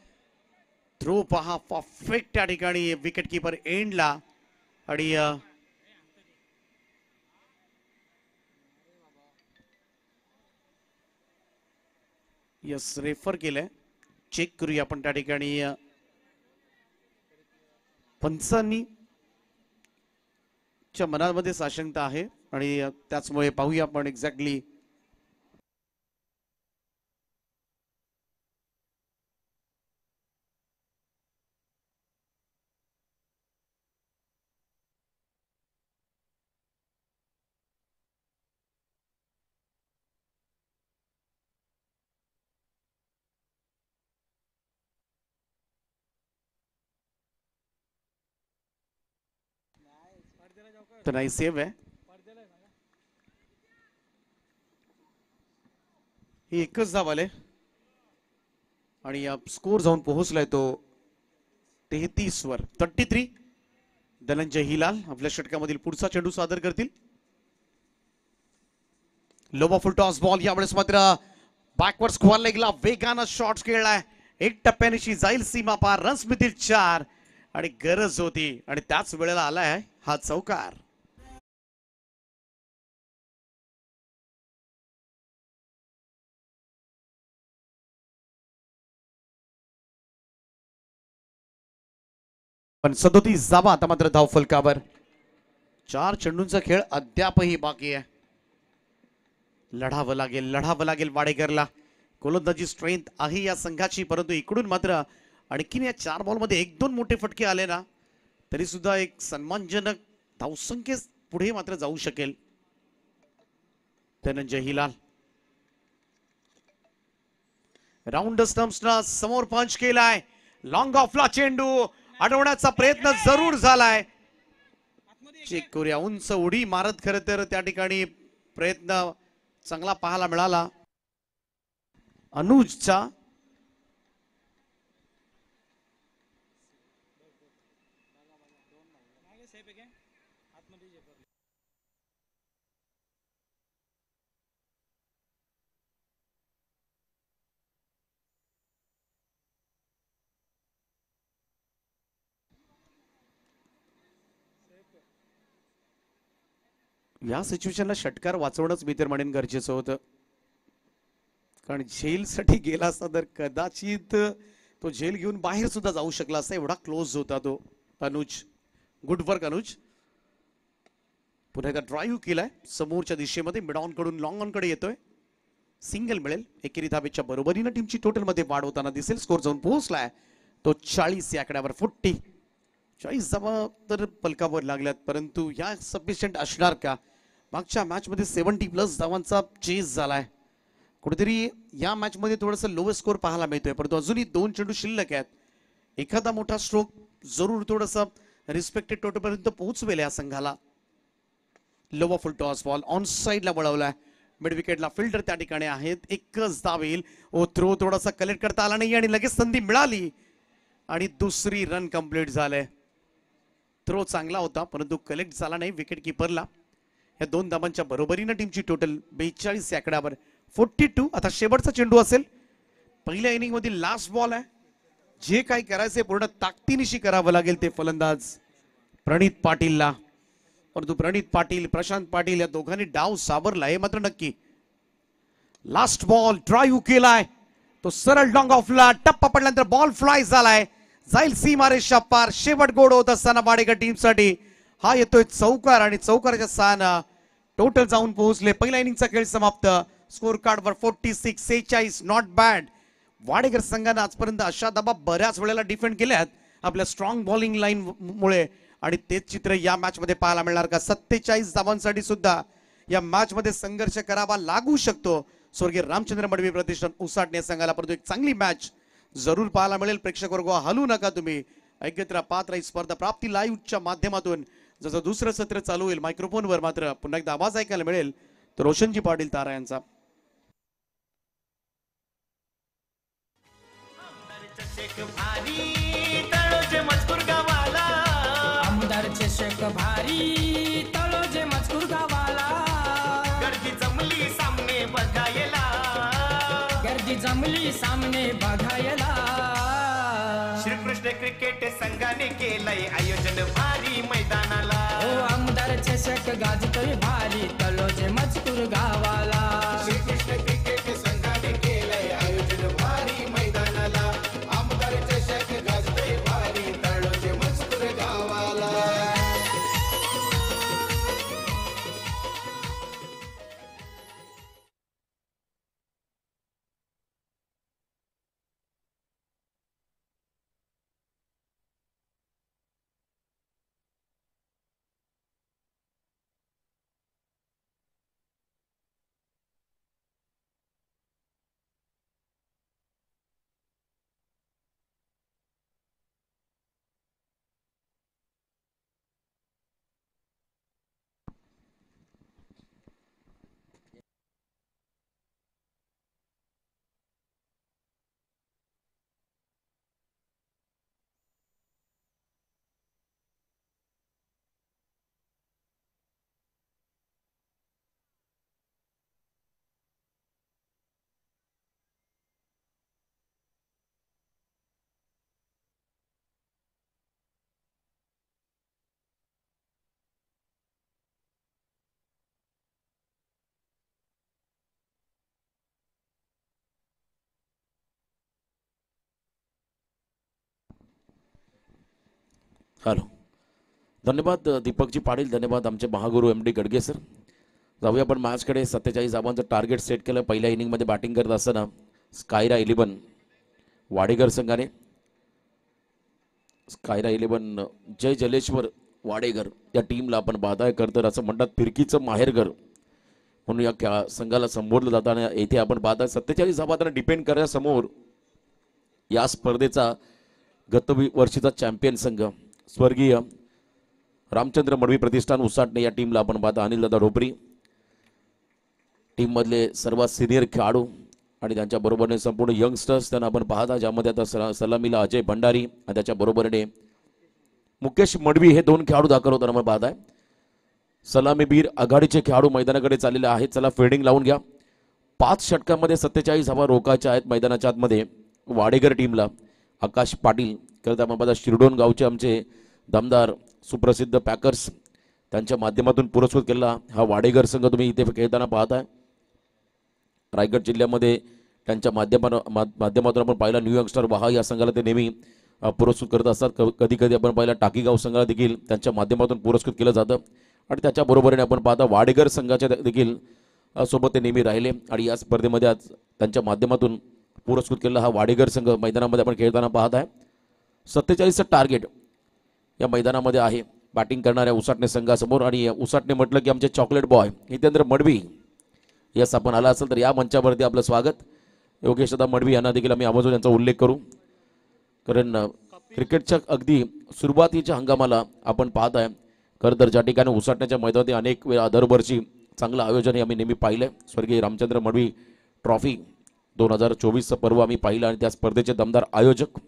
थ्रो पहा परफेक्ट त्या ठिकाणी विकेट किपर एंडला, आणि यस रेफर केलंय. चेक करूया आपण त्या ठिकाणी. पंचांनी च्या मनामध्ये साशंकता आहे, आणि त्याचमुळे पाहूया आपण एक्झॅक्टली. तर नाही, सेव्ह आहे. ही एकच धाव आले, आणि स्कोर जाऊन पोहोचलाय तो 33 वर. 33. धनंजय हिलाल आपल्या षटकामधील पुढचा चेंडू सादर करतील. लोबा फुल टॉस बॉल, यावेळेस मात्र बॅकवर्ड स्क्वेअर लेगला वेगानं शॉट्स खेळलाय. एक टप्प्यानिशी जाईल सीमा पार, रन्स मिळतील 4, आणि गरज होती आणि त्याच वेळेला आलाय हा चौकार. पण 37 धावा आता मात्र धाव फलकावर. 4 चेंडूंचा खेळ अद्यापही बाकी आहे. लढावं लागेल वाडेकरला. गोलंदाजी स्ट्रेंथ आहे या संघाची, परंतु इकडून मात्र आणखीन या 4 बॉलमध्ये 1-2 मोठे फटके आले ना तरी सुद्धा एक सन्मानजनक धावसंख्ये पुढे मात्र जाऊ शकेल. धनंजय हिलाल राऊंड स्टंप्सना समोर पंच केलाय. लॉंग ऑफला चेंडू अडवण्याचा प्रयत्न जरूर झालाय. चेक करूया. उंच उडी मारत खरं तर त्या ठिकाणी प्रयत्न चांगला पाहायला मिळाला अनुजचा. या सिच्युएशनला षटकार वाचवणंच मी तर म्हणेन गरजेचं होतं, कारण झेलसाठी गेला असता तर कदाचित तो झेल घेऊन बाहेर सुद्धा जाऊ शकला असता. एवढा क्लोज होता तो अनुज. Good work Anuj. पुन्हा एकदा ड्राईव्ह केलाय समोरच्या दिशेमध्ये, मिड ऑन कडून लॉंग ऑन कडे येतोय. सिंगल मिळेल. एकेरी धावेच्या बरोबरीनं टीमची टोटल मध्ये वाढ होताना दिसेल. स्कोर जाऊन पोहोचलाय तो 40 या आकड्यावर. 40 धावा तर पलकावर लागल्यात, परंतु या सफिशियंट असणार का? मागच्या मॅच मध्ये 70+ धावांचा चेस झालाय. कुठेतरी या मॅच मध्ये थोडंसं लोअर स्कोर पाहायला मिळतोय, परंतु अजूनही 2 चेंडू शिल्लक आहेत. एखादा मोठा स्ट्रोक जरूर थोडंसं रिस्पेक्टेड टोटल पर्यंत पोहोचवेल या संघाला. लोवा फुल टॉस बॉल ऑन साइडला वळवलाय. मिड विकेटला फिल्डर त्या ठिकाणी आहेत. एकच धाव येईल. ओ थ्रो थोडासा कलेक्ट करता आला नाही आणि लगेच संधी मिळाली आणि दुसरी रन कंप्लीट झाले. थ्रो चांगला होता परंतु कलेक्ट झाला नाही विकेट किपरला. या 2 धावांच्या बरोबरीनं टीमची टोटल 42 या आकड्यावर. 42. आता शेवटचा चेंडू असेल. पहिल्या इनिंग मधील लास्ट बॉल आहे. जे काही करायचे पूर्ण ताकदीनिशी करावं लागेल ते फलंदाज प्रणित पाटीलला. परंतु प्रणित पाटील, प्रशांत पाटील या दोघांनी डाव सावरला हे मात्र नक्की. लास्ट बॉल ड्राईव्ह केलाय तो सरळ लॉंग ऑफला. टप्पा पडल्यानंतर बॉल फ्लाय झालाय. जाईल सीमारेषा पार. शेवट गोड होत असताना वाडेकर टीमसाठी हा येतोय चौकार आणि चौकाराच्या सहानं टोटल जाऊन पोहोचले. पहिल्या इनिंगचा खेळ समाप्त. स्कोर कार्डवर 46 नॉट बॅड. वाडेकर संघानं आजपर्यंत अशा धाबा बऱ्याच वेळेला डिफेंड केल्यात आपल्या स्ट्रॉंग बॉलिंग लाईन मुळे आणि तेच चित्र या मॅच मध्ये पाहायला मिळणार का? 47 धावांसाठी सुद्धा या मॅच मध्ये संघर्ष करावा लागू शकतो. स्वर्गीय रामचंद्र मडवी प्रतिष्ठान उसाटणे संघाला परंतु एक चांगली मॅच जरूर पाहायला मिळेल. प्रेक्षक वर्ग हलू नका तुम्ही. ऐकत राहा पात्र स्पर्धा प्राप्ती लाईव्हच्या माध्यमातून. जसं दुसरं सत्र चालू होईल मायक्रोफोनवर मात्र पुन्हा एकदा आवाज ऐकायला मिळेल तर रोशनजी पाटील तारा यांचा. आमदार चषक भारी तळोजे मजकूर गावाला. गर्दी जमली सामने बघायला. श्रीकृष्ण क्रिकेट संघाने केलंय आयोजन भारी मैदानाला. हो आमदार चषक गाजतोय भारी तळोजे मजकूर गावाला. श्रीकृष्ण क्रिकेट संघाने केलंय आयोजन भारी मैदानाला. आमदार चषक गाजतोय भारी तळोजे मजकूर गावाला. हॅलो, धन्यवाद दीपकजी पाटील, धन्यवाद आमचे महागुरू MD गडगे सर. जाऊया आपण मॅचकडे. 47 धावांचं टार्गेट सेट केलं. पहिल्या इनिंगमध्ये बॅटिंग करत असताना स्कायरा 11 वाडेकर संघाने. स्कायरा 11 जय जलेश्वर वाडेकर या टीमला आपण बाधाय करतो असं म्हणतात. फिरकीचं माहेरघर म्हणून या संघाला संबोधलं जाताना येथे आपण पाहता 47 धावा त्यांना डिपेंड करण्यासमोर या स्पर्धेचा गत वर्षीचा चॅम्पियन संघ स्वर्गीय रामचंद्र मडवी प्रतिष्ठान उसाटणे या टीमला आपण पाहता. अनिल दादा ढोपरी टीम मधले सर्वात सिनियर खेळाडू आणि त्यांच्या बरोबरीने संपूर्ण यंगस्टर्स त्यांना आपण पाहता, ज्यामध्ये आता सलामीला अजय भंडारी आणि त्याच्या बरोबरीने मुकेश मडवी हे दोन खेळाडू दाखल होताना आपण पाहताय. सलामीबीर आघाडीचे खेळाडू मैदानाकडे चाललेले आहेत. चला फिल्डिंग लावून घ्या. 5 षटकांमध्ये 47 धावा रोखायच्या आहेत मैदानाच्या आतमध्ये वाडेकर टीमला. आकाश पाटील करत आपण पाहता शिरडोन गावचे आमचे दमदार सुप्रसिद्ध पॅकर्स त्यांच्या माध्यमातून पुरस्कृत केलेला हा वाडेकर संघ तुम्ही इथे खेळताना पाहताय. रायगड जिल्ह्यामध्ये त्यांच्या माध्यमातून आपण पाहिला न्यू यंगस्टर वहा या संघाला ते नेहमी पुरस्कृत करत असतात. कधी कधी आपण पाहिला टाकीगाव संघाला देखील त्यांच्या माध्यमातून पुरस्कृत केलं जातं आणि त्याच्या बरोबरीने आपण पाहता वाडेकर संघाच्या देखील सोबत ते नेहमी राहिले आणि या स्पर्धेमध्ये आज त्यांच्या माध्यमातून पुरस्कृत केलेला हा वाडेकर संघ मैदानामध्ये आपण खेळताना पाहत आहे. 47चं टार्गेट या मैदानामध्ये आहे बॅटिंग करणाऱ्या उसाटणे संघासमोर. आणि उसाटणे म्हटलं की आमचे chocolate boy Hitendra Madavi yes आपण आला असेल तर या मंचावरती आपलं स्वागत. योगेश दादा मडवी यांना देखील आम्ही आवर्जून यांचा उल्लेख करू, कारण क्रिकेटच्या अगदी सुरुवातीच्या हंगामाला आपण पाहत आहे. खरं तर ज्या ठिकाणी उसाटण्याच्या मैदानात अनेक वेळा दरवर्षी चांगलं आयोजन हे आम्ही नेहमी पाहिलं. स्वर्गीय रामचंद्र मडवी ट्रॉफी 2024चं पर्व आम्ही पाहिलं आणि त्या स्पर्धेचे दमदार आयोजक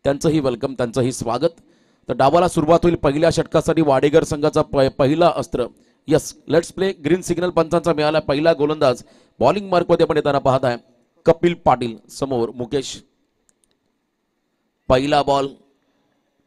त्यांचंही वेलकम, त्यांचंही स्वागत. तर डावाला सुरुवात होईल. पहिल्या षटकासाठी वाडेकर संघाचा पहिला अस्त्र. Yes let's play. Green signal पंचांचा मिळाला. पहिला गोलंदाज बॉलिंग मार्कमध्ये आपण येताना पाहत आहे कपिल पाटील. समोर मुकेश. पहिला बॉल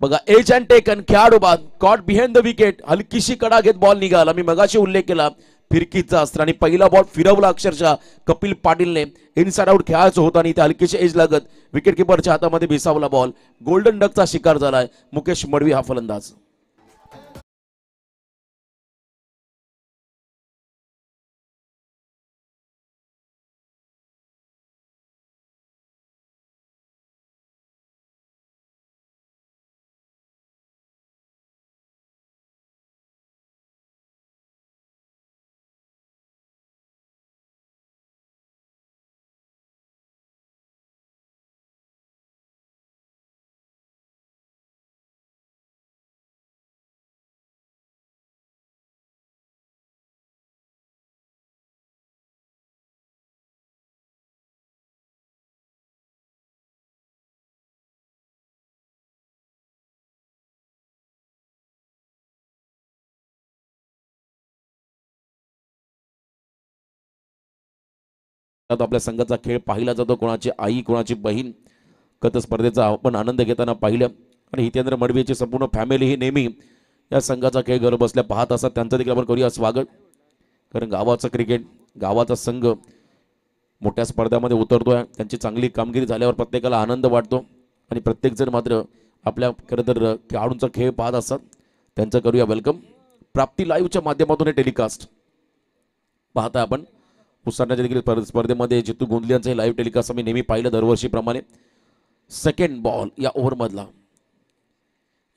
बघा एज अँड टेकन. खेळाडू बाद कॉट बिहाइंड द विकेट. हलकीशी कडा घेत बॉल निघाला. मी मगाशी उल्लेख केला फिरकीचा अस्त्र आणि पहिला बॉल फिरवला अक्षरशः कपिल पाटीलने. इनसाइड आउट खेळायचं होतं आणि त्या हलकीशी एज लागत विकेट किपरच्या हातामध्ये भिसावला बॉल. गोल्डन डकचा शिकार झालाय मुकेश मडवी हा फलंदाज. तो आपल्या संघाचा खेळ पाहिला जातो. कोणाची आई कोणाची बहीण कथ स्पर्धेचा आपण आनंद घेताना पाहिलं आणि हितेंद्र मडवीची संपूर्ण फॅमिली ही नेहमी या संघाचा खेळ घर बसल्या पाहत असतात. त्यांचं देखील आपण करूया स्वागत. कारण गावाचं क्रिकेट गावाचा संघ मोठ्या स्पर्धामध्ये उतरतोय. त्यांची चांगली कामगिरी झाल्यावर प्रत्येकाला आनंद वाटतो आणि प्रत्येकजण मात्र आपल्या खरं तर खेळाडूंचा खेळ पाहत असतात. त्यांचं करूया वेलकम. प्राप्ती लाईव्हच्या माध्यमातून हे टेलिकास्ट पाहता आपण. पुसारण्याच्या देखील स्पर्धेमध्ये जितू गोंधले यांचं हे लाईव्ह टेलिकास्ट आम्ही नेहमी पाहिलं दरवर्षीप्रमाणे. सेकंड बॉल या ओव्हरमधला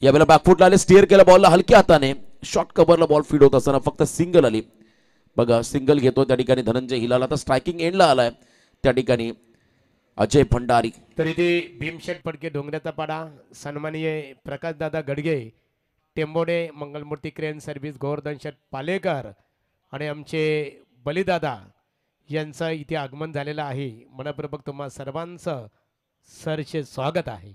यावेळेला बॅकफुटला आले, स्टिअर केला बॉलला हलक्या हाताने, शॉर्ट कव्हरला बॉल फीड होत असताना फक्त सिंगल आली. बघा सिंगल घेतो त्या ठिकाणी धनंजय हिलाल. आता स्ट्रायकिंग एंडला आलाय त्या ठिकाणी अजय भंडारी. तर इथे भीमशेठ फडके डोंगऱ्याचा पाडा, सन्माननीय प्रकाशदादा गडगे, टेंबोडे मंगलमूर्ती क्रेन सर्व्हिस, गोवर्धन शेठ पालेकर आणि आमचे बलिदादा यांचं इथे आगमन झालेलं आहे. मनपूर्वक तुम्हा सर्वांचं सरचे स्वागत आहे.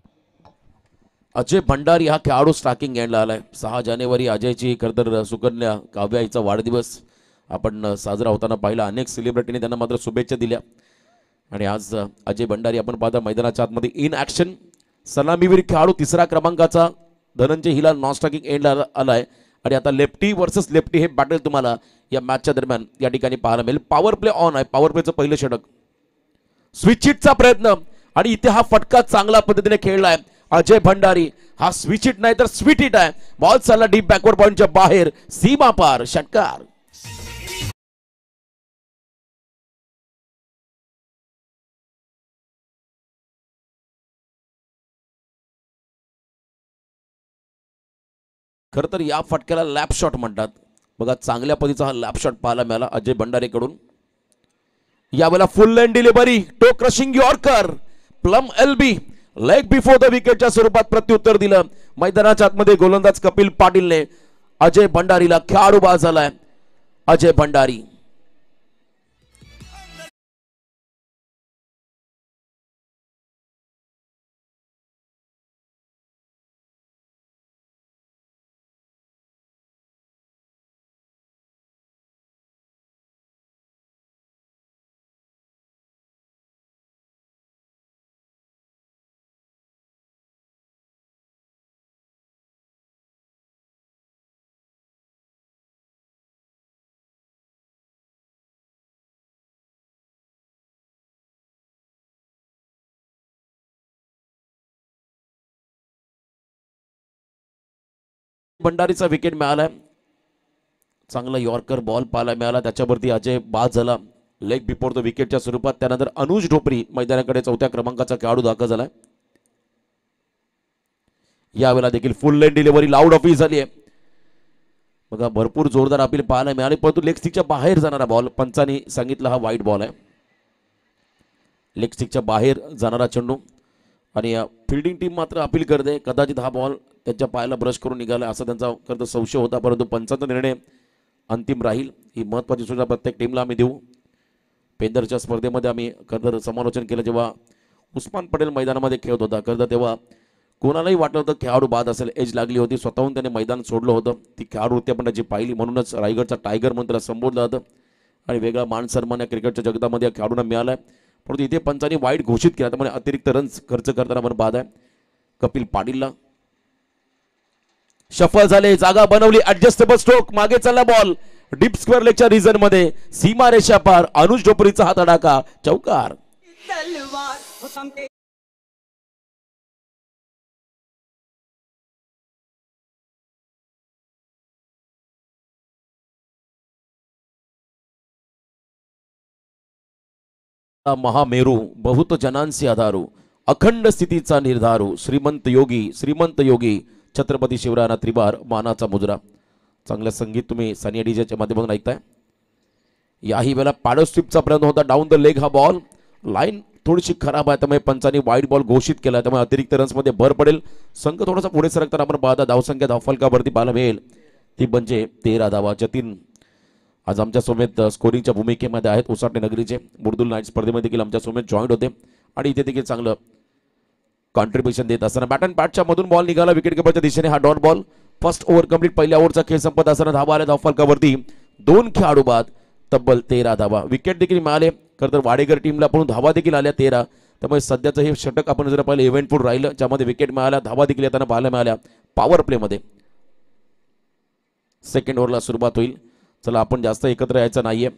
अजय भंडारी हा खेळाडू स्ट्रायकिंग एंडला आलाय. 6 जानेवारी अजयची खरं तर सुकन्या काव्या हिचा वाढदिवस आपण साजरा होताना पाहिला. अनेक सेलिब्रिटीने त्यांना मात्र शुभेच्छा दिल्या आणि आज अजय भंडारी आपण पाहता मैदानाच्या आतमध्ये इन ऍक्शन. सलामीवीर खेळाडू 3रा क्रमांकाचा धनंजय हिलाल नॉन स्ट्रायकिंग एंडला आलाय आणि आता लेफ्टी वर्सेस लेफ्टी हे बॅटल तुम्हाला या मॅचच्या दरम्यान या ठिकाणी पाहायला मिळेल. पॉवर प्ले ऑन आहे. पॉवर प्लेचं पहिलं षटक, स्विच हिटचा प्रयत्न आणि इथे हा फटका चांगल्या पद्धतीने खेळलाय अजय भंडारी. हा स्विच हिट नाही तर स्वीट हिट आहे. बॉल चालला डीप बॅकवर्ड पॉइंटच्या बाहेर, सीमा पार, षटकार. खर तर या फटक्याला लॅप शॉट म्हणतात. बघा चांगल्या पद्धतीचा हा लॅप शॉट पाहायला मिळाला अजय भंडारीकडून. यावेळेला full length delivery, toe crushing yorker, plumb LB, leg before the विकेटच्या स्वरूपात प्रत्युत्तर दिलं. मैदानाच्या आतमध्ये गोलंदाज कपिल पाटीलने अजय भंडारीला खेळाडू बाद झालाय. अजय भंडारी भंडारीचा विकेट मिळालाय. चांगला यॉर्कर बॉल पाहायला मिळाला. त्याच्यावरती अजय बाद झाला लेग बिफोर द विकेटच्या स्वरूपात. त्यानंतर अनुज ढोपरी मैदानाकडे 4थ्या क्रमांकाचा खेळाडू दाखल झालाय. यावेळेला देखील फुल लेन डिलिव्हरी लाऊड ऑफी झाली आहे. बघा भरपूर जोरदार अपील पाहायला मिळाले, परंतु लेग स्टिकच्या बाहेर जाणारा बॉल पंचांनी सांगितलं हा वाईट बॉल आहे. लेग स्टिकच्या बाहेर जाणारा चेंडू आणि फिल्डिंग टीम मात्र अपील करते. कदाचित हा बॉल त्यांच्या पायाला ब्रश करून निघाला असा त्यांचा खरं संशय होता, परंतु पंचांचा निर्णय अंतिम राहील. ही महत्त्वाची सूचना प्रत्येक टीमला आम्ही देऊ. पेंदरच्या स्पर्धेमध्ये आम्ही खरं समालोचन केलं जेव्हा उस्मान पटेल मैदानामध्ये खेळत होता. खरं तेव्हा कोणालाही वाटलं होतं खेळाडू बाद असेल, एज लागली होती, स्वतःहून त्याने मैदान सोडलं होतं. ती खेळाडू आपण त्याची पाहिली, म्हणूनच रायगडचा टायगर म्हणून त्याला संबोधलं जातं आणि वेगळा मान सन्मान या क्रिकेटच्या जगतामध्ये या खेळाडूंना मिळाला आहे. परंतु इथे पंचांनी वाईट घोषित केला, त्यामुळे अतिरिक्त रन्स खर्च करताना आपण बाद आहे. कपिल पाटीलला शफल झाले, जागा बनवली, ऍडजस्टेबल स्ट्रोक, मागे चालला बॉल डीप स्क्वेअर लेगच्या रिजन मध्ये, सीमा रेषा पार, अनुज ढोपरीचा हात अडाका, चौकार. महामेरू बहुत जनांसी आधारू, अखंड स्थितीचा निर्धारू, श्रीमंत योगी छत्रपती शिवरायांना त्रिबार मानाचा मुजरा. चांगलं संगीत तुम्ही सानिया डीजेच्या माध्यमातून ऐकताय. याही वेळेला पॅडल स्ट्रिपचा प्रयत्न होता, डाऊन द लेग. हा बॉल लाईन थोडीशी खराब आहे, त्यामुळे पंचांनी वाईट बॉल घोषित केला, त्यामुळे अतिरिक्त रन्समध्ये भर पडेल. संघ थोडासा पुढे सरकताना आपण पाहता धावसंख्या धावफलकावरती पाहायला मिळेल ती म्हणजे 13 धावा. जतीन आज आमच्या सोबत स्कोरिंगच्या भूमिकेमध्ये आहेत. उसाटणे नगरीचे मुर्दुल नाईट स्पर्धेमध्ये देखील आमच्या सोबत जॉईंट होते आणि इथे देखील चांगलं कॉन्ट्रीब्युशन देत असताना बॅट अँड पॅटच्या मधून बॉल निघाला विकेट किपरच्या दिशेने. हा dot ball. First over complete. पहिल्या ओव्हरचा खेळ संपत असताना धावा आल्या धावफलकावरती. 2 खेळाडू बाद, तब्बल 13 धावा. विकेट देखील मिळाले. खरं तर वाडेकर टीमला आपण धावा देखील आल्या 13. त्यामुळे सध्याचं हे षटक आपण जर पाहिलं इव्हेंटफुल राहिलं, ज्यामध्ये विकेट मिळाल्या, धावा देखील येताना पाहायला मिळाल्या पॉवर प्लेमध्ये. सेकंड ओव्हरला सुरुवात होईल. चला आपण जास्त एकत्र यायचं नाहीये.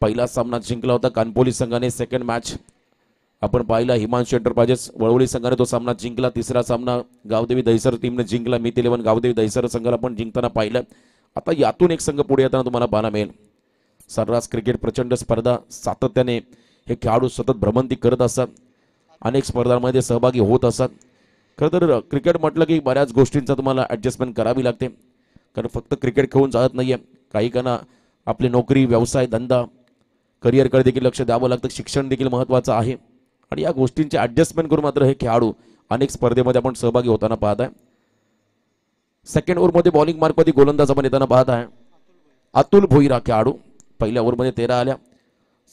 पहिला सामना जिंकला होता कानपोली संघाने. सेकंड मॅच आपण पाहिला हिमांशू एंटरप्राइजेस वळवळी संघाने तो सामना जिंकला. तिसरा सामना गावदेवी दहिसर टीमने जिंकला. मित 11 गावदेवी दहिसर संघाला पण जिंकताना पाहिलं. आता यातून एक संघ पुढे येताना तुम्हाला पाहायला मिळेल. सर्रास क्रिकेट प्रचंड स्पर्धा सातत्याने हे खेळाडू सतत भ्रमंती करत असतात. अनेक स्पर्धांमध्ये सहभागी होत असतात. खरं तर क्रिकेट म्हटलं की बऱ्याच गोष्टींचा तुम्हाला ॲडजस्टमेंट करावी लागते. कारण फक्त क्रिकेट खेळून चालत नाही आहे. काही काना आपली नोकरी, व्यवसाय, धंदा, करिअरकडे देखील लक्ष द्यावं लागतं. शिक्षण देखील महत्त्वाचं आहे. आणि या गोष्टींचे ॲडजस्टमेंट करून मात्र हे खेळाडू अनेक स्पर्धेमध्ये आपण सहभागी होताना पाहत आहे. सेकंड ओव्हरमध्ये बॉलिंग मार्कमध्ये गोलंदाज आपण येताना पाहत आहे. अतुल भोईर हा खेळाडू. पहिल्या ओव्हरमध्ये 13 आल्या.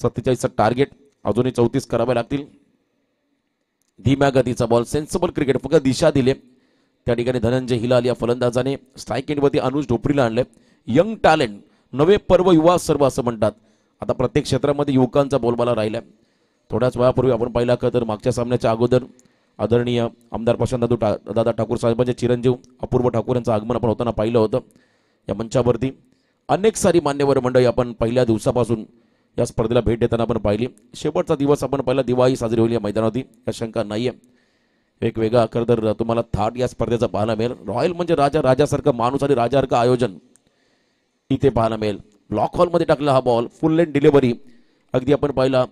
47चं टार्गेट. अजूनही 34 करावे लागतील. धीम्या गतीचा बॉल, सेन्सिबल क्रिकेट, फक्त दिशा दिले. त्या ठिकाणी धनंजय हिलाल या फलंदाजाने स्ट्राईक एंडवरती अनुज ढोपरीला आणले. यंग टॅलेंट, नवे पर्व युवा सर्व असं म्हणतात. आता प्रत्येक क्षेत्रामध्ये युवकांचा बोलबाला राहिला. थोड्याच वेळापूर्वी आपण पाहिला का तर मागच्या सामन्याच्या अगोदर आदरणीय आमदार प्रशांत दादा ठाकूर साहेबांचे चिरंजीव अपूर्व ठाकूर यांचं आगमन आपण होताना पाहिलं होतं. या मंचावरती अनेक सारी मान्यवर मंडळी आपण पहिल्या दिवसापासून या स्पर्धेला भेट देताना आपण पाहिली. शेवटचा दिवस आपण पहिला दिवाळी साजरी होईल या मैदानावरती, या शंका नाही आहे. एक वेगळा खरं तर तुम्हाला थाट या स्पर्धेचा पाहायला मिळेल. रॉयल म्हणजे राजा, राजासारखं माणूस आणि राजासारखं आयोजन इथे पाहायला मिळेल. ब्लॉक हॉलमध्ये टाकला हा बॉल, फुल लेंथ डिलिव्हरी. अगदी आपण पाहिला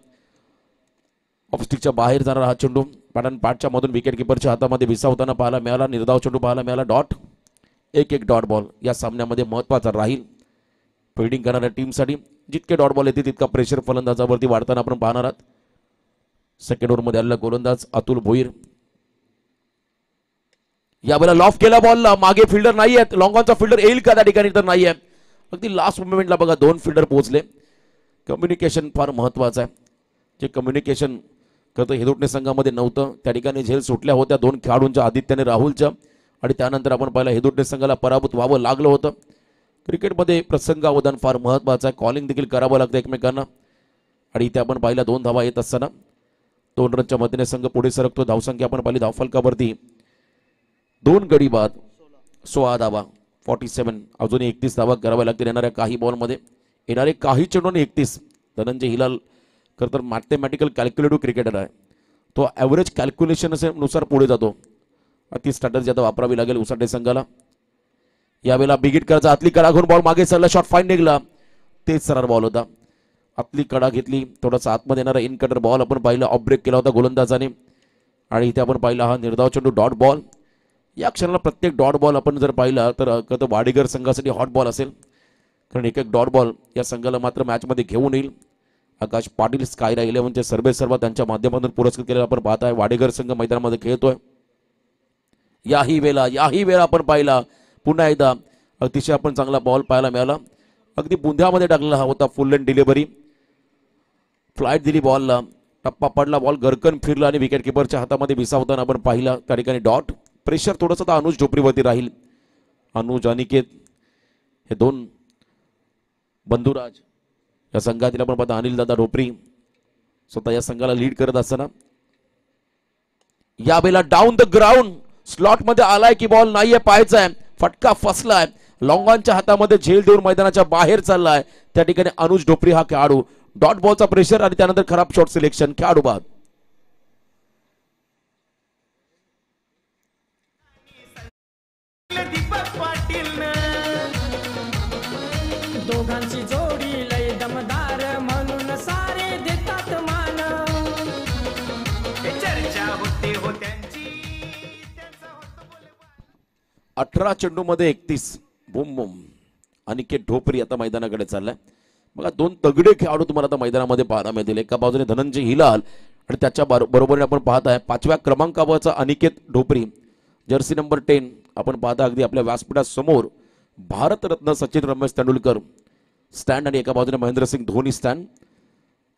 ऑफस्टिकच्या बाहेर जाणारा हा चेंडू पॅटर्न पॅटच्या मधून विकेट किपरच्या हातामध्ये विसावताना पाहायला मिळाला. निर्धाव चेंडू पाहायला मिळाला. डॉट, एक डॉट बॉल या सामन्यामध्ये महत्त्वाचा राहील फिल्डिंग करणाऱ्या टीमसाठी. जितके डॉट बॉल येते तितका प्रेशर फलंदाजावरती वाढताना आपण पाहणार आहात. सेकंड ओव्हरमध्ये आलेला गोलंदाज अतुल भोईर. यावेळेला लॉफ केला बॉलला, मागे फिल्डर नाही आहेत. लॉंग ऑनचा फिल्डर येईल का त्या ठिकाणी, तर नाही आहे. अगदी लास्ट मोमेंटला बघा 2 फिल्डर पोहोचले. कम्युनिकेशन फार महत्त्वाचं आहे. जे कम्युनिकेशन करतं हेदोटणे संघामध्ये नव्हतं. त्या ठिकाणी झेल सुटल्या होत्या 2 खेळाडूंच्या, आदित्यने राहुलच्या. आणि त्यानंतर आपण पाहिलं हेदोटणे संघाला पराभूत व्हावं लागलं होतं. क्रिकेटमध्ये प्रसंगावधान फार महत्त्वाचं आहे. कॉलिंग देखील करावं लागतं एकमेकांना. आणि इथे आपण पाहिला 2 धावा येत असताना 2 रनच्या मदतीने संघ पुढे सरकतो. धावसंख्या आपण पाहिली धावफलकावरती 2 गडी बाद 16 धावा 47. अजूनही 31 धावा कराव्या लागतील येणाऱ्या काही बॉलमध्ये. येणारे काही चेंडूने 31. धनंजय हिलाल खरं तर मॅथमॅटिकल कॅल्क्युलेटिव्ह क्रिकेटर आहे. तो ॲव्हरेज कॅल्क्युलेशन नुसार पुढे जातो. ती स्ट्रॅटर्जी आता वापरावी लागेल उसाटे संघाला. यावेळेला बिगिट करायचा, आतली कडा घेऊन बॉल मागे सरला, शॉट फाईन निघाला. तेच सरळ बॉल होता. आतली कडा घेतली, थोडासा आतमध्ये येणारा इन कटर बॉल आपण पाहिला. ऑफ ब्रेक केला होता गोलंदाजाने. आणि इथे आपण पाहिला हा निर्धाव चेंडू डॉट बॉल. या क्षणाला प्रत्येक डॉट बॉल आपण जर पाहिला तर वाडेकर संघासाठी हॉट बॉल असेल. कारण एक डॉट बॉल या संघाला मात्र मॅचमध्ये घेऊन येईल. आकाश पाटील स्कायरा 11चे सर्वेसर्वा त्यांच्या माध्यमातून पुरस्कृत केलेला आपण पाहत आहे. वाडेकर संघ मैदानामध्ये खेळतोय. याही वेळा आपण पाहिला पुन्हा एकदा अतिशय आपण चांगला बॉल पाहायला मिळाला. अगदी बुंध्यामध्ये टाकलेला हा होता. फुल लेंथ डिलिव्हरी, फ्लाईट दिली बॉलला, टप्पा पडला, बॉल गरकन फिरला आणि विकेट किपरच्या हातामध्ये विसावताना आपण पाहिला. त्या ठिकाणी डॉट. प्रेशर थोडंसं तर अनुज ढोपरीवरती राहील. अनुज, अनिकेत हे 2 बंधुराज या संघातील आपण पाहता. अनिल दादा ढोपरी स्वतः या संघाला लीड करत असताना यावेळेला डाऊन द ग्राउंड स्लॉट मध्ये आलाय की बॉल नाहीये, पाहायचा आहे. फटका फसलाय. लॉंगॉनच्या हातामध्ये झेल देऊन मैदानाच्या बाहेर चाललाय. त्या ठिकाणी अनुज ढोपरी हा खेळाडू. डॉट बॉलचा प्रेशर आणि त्यानंतर खराब शॉट सिलेक्शन. खेळाडू बाद. दोघांची जोडी लय दमदार म्हणून सारे देतात मान. चर्चा होते हो त्यांची. 18 चेंडूमध्ये 31. बुम बुम. अनिकेत ढोपरी आता मैदानाकडे चाललाय. बघा 2 तगडे खेळाडू तुम्हाला आता मैदानामध्ये पाहायला मिळतील. एका बाजूने धनंजय हिलाल आणि त्याच्या बरोबरीने आपण पाहत आहे 5व्या क्रमांकावरचा अनिकेत ढोपरी. जर्सी नंबर 10 आपण पाहता अगदी आपल्या व्यासपीठासमोर भारतरत्न सचिन रमेश तेंडुलकर स्टँड आणि एका बाजूने महेंद्रसिंग धोनी स्टँड.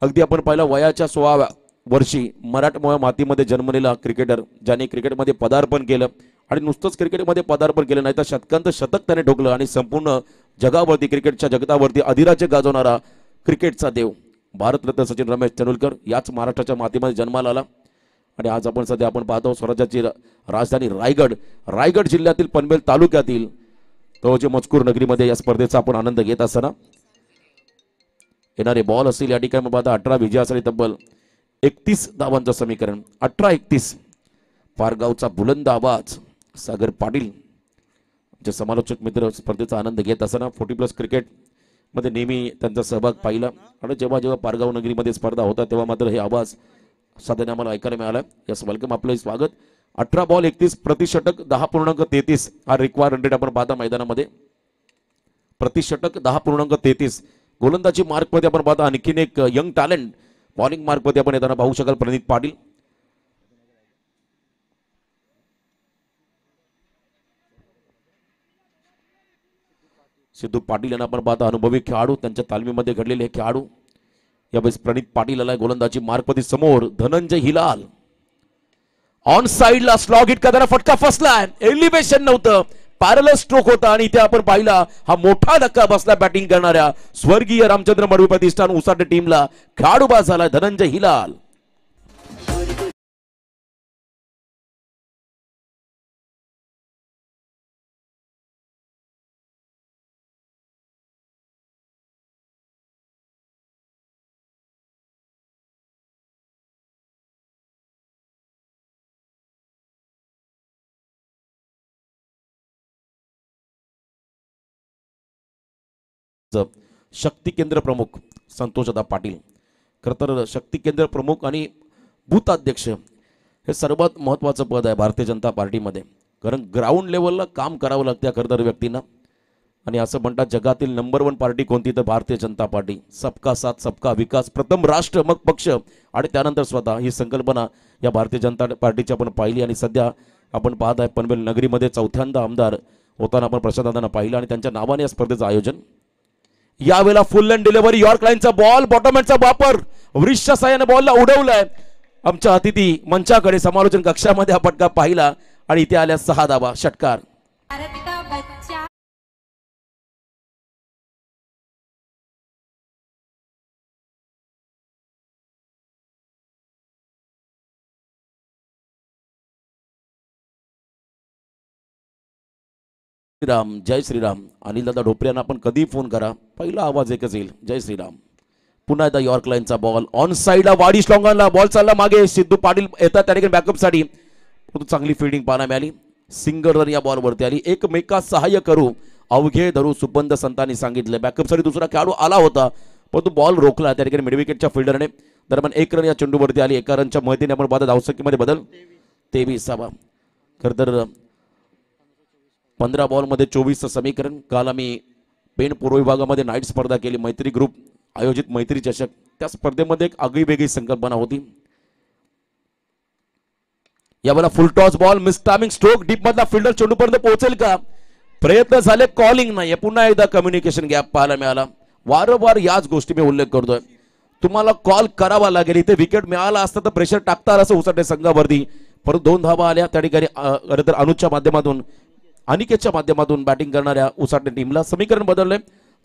अगदी आपण पाहिलं वयाच्या 16व्या वर्षी मराठमोळ्या मातीमध्ये जन्मलेला क्रिकेटर, ज्याने क्रिकेटमध्ये पदार्पण केलं. आणि नुसतंच क्रिकेटमध्ये पदार्पण केलं नाही तर शतकांचं शतक त्याने ठोकलं. आणि संपूर्ण जगावरती क्रिकेटच्या जगतावरती अधिराज्य गाजवणारा क्रिकेटचा देव भारतरत्न सचिन रमेश तेंडुलकर याच महाराष्ट्राच्या मातीमध्ये जन्माला आला आणि आज आपण सध्या आपण पाहतो स्वराज्याची राजधानी रायगड जिल्ह्यातील पनवेल तालुक्यातील तळोजे मजकूर नगरीमध्ये या स्पर्धेचा आपण आनंद घेत असताना येणारे बॉल असतील या ठिकाणी मग आता 18 विजयासाठी तब्बल 31 धावांचं समीकरण 18-31. पारगावचा बुलंद आवाज सागर पाटील जे समालोचक मित्र स्पर्धेचा आनंद घेत असताना 40+ क्रिकेट मध्ये नेहमी त्यांचा सहभाग पाहिला आणि जेव्हा पारगाव नगरीमध्ये स्पर्धा होता तेव्हा मात्र हे आवाज साधारण आम्हाला ऐकायला मिळाला. यस वेलकम, आपलं स्वागत. 18 बॉल 31 प्रतिषटक 10.33 हा रिक्वायर रन रेट आपण पाहता मैदानामध्ये. प्रतिषटक 10.33. गोलंदाजी मार्क मध्ये आपण पाहता आणखीन एक यंग टॅलेंट बॉलिंग मार्क मध्ये आपण येताना पाहू शकाल प्रणित पाटील. सिद्धू पाटील यांना आपण पाहता अनुभवी खेळाडू, त्यांच्या तालमीमध्ये घडलेले हे खेळाडू. यावेळेस प्रणित पाटील आलाय गोलंदाजी मार्कमध्ये. समोर धनंजय हिलाल ऑन साइडला स्लॉग हिट करताना फटका फसलाय. एलिव्हेशन नव्हतं, पॅरलल स्ट्रोक होता आणि इथे आपण पाहिला हा मोठा धक्का बसला बॅटिंग करणाऱ्या स्वर्गीय रामचंद्र मडवी प्रतिष्ठान उसाटे टीमला. खेळाडू बाद झालाय धनंजय हिलाल. शक्ती केंद्र प्रमुख संतोषदा पाटील. खरं तर शक्ती केंद्र प्रमुख आणि बूथ अध्यक्ष हे सर्वात महत्त्वाचं पद आहे भारतीय जनता पार्टीमध्ये. कारण ग्राउंड लेवलला काम करावं लागतं खरं तर व्यक्तींना. आणि असं म्हणतात जगातील नंबर 1 पार्टी कोणती तर भारतीय जनता पार्टी. सबका साथ सबका विकास, प्रथम राष्ट्र मग पक्ष आणि त्यानंतर स्वतः, ही संकल्पना या भारतीय जनता पार्टीची आपण पाहिली. आणि सध्या आपण पाहत आहे पनवेल नगरीमध्ये चौथ्यांदा आमदार होताना आपण प्रसादांना पाहिलं आणि त्यांच्या नावाने या स्पर्धेचं आयोजन. यावेळेला फुल अँड डिलिव्हरी यॉर्क लाईनचा बॉल, बॉटम हँडचा वापर, वृष्ठ साह्याने बॉलला उडवलाय. आमच्या अतिथी मंचाकडे समालोचन कक्षामध्ये हा फटका पाहिला आणि इथे आल्या 6 धावा. षटकार. श्रीराम, जय श्रीराम. अनिल दादा ढोपरे यांना आपण कधी फोन करा, पहिला आवाज एकच येईल, जय श्रीराम. पुन्हा एकदा यॉर्क लाईनचा बॉल ऑन साइडला वाडी स्लॉंगांना बॉल चालला मागे. सिद्धू पाटील येतात त्या ठिकाणी बॅकअप साठी. चांगली फिल्डिंग पाहायला मिळाली. सिंगल रन या बॉलवरती आली. एकमेका सहाय्य करू अवघे धरू सुपंद संतांनी सांगितलं. बॅकअप साठी दुसरा खेळाडू आला होता पण तो बॉल रोखला त्या ठिकाणी मिडविकेटच्या फिल्डरने. दरम्यान 1 रन या चेंडूवरती आली. 1 रनच्या मदतीने आपण पाहता धावसंख्येमध्ये बदल 23. खरं तर 15 बॉलमध्ये 24चं समीकरण. काल आम्ही पेण पूर्व विभागामध्ये नाईट स्पर्धा केली, मैत्री ग्रुप आयोजित मैत्री चषक. त्या स्पर्धेमध्ये एक आगळी वेगळी संकल्पना होती. यावेळेला फुल toss ball, miss timing stroke, deep मधला फिल्डर चेंडूपर्यंत पोहोचेल का, प्रयत्न झाले, कॉलिंग नाही. पुन्हा एकदा कम्युनिकेशन गॅप पाहायला मिळाला. वारंवार याच गोष्टी मी उल्लेख करतोय, तुम्हाला कॉल करावा लागेल. इथे विकेट मिळाला असता तर प्रेशर टाकतात असं उसाटे संघावरती. परत 2 धावा आल्या त्या ठिकाणी. अनुजच्या माध्यमातून, अनिकेतच्या माध्यमातून बॅटिंग करणाऱ्या उसाटे टीमला समीकरण बदलले.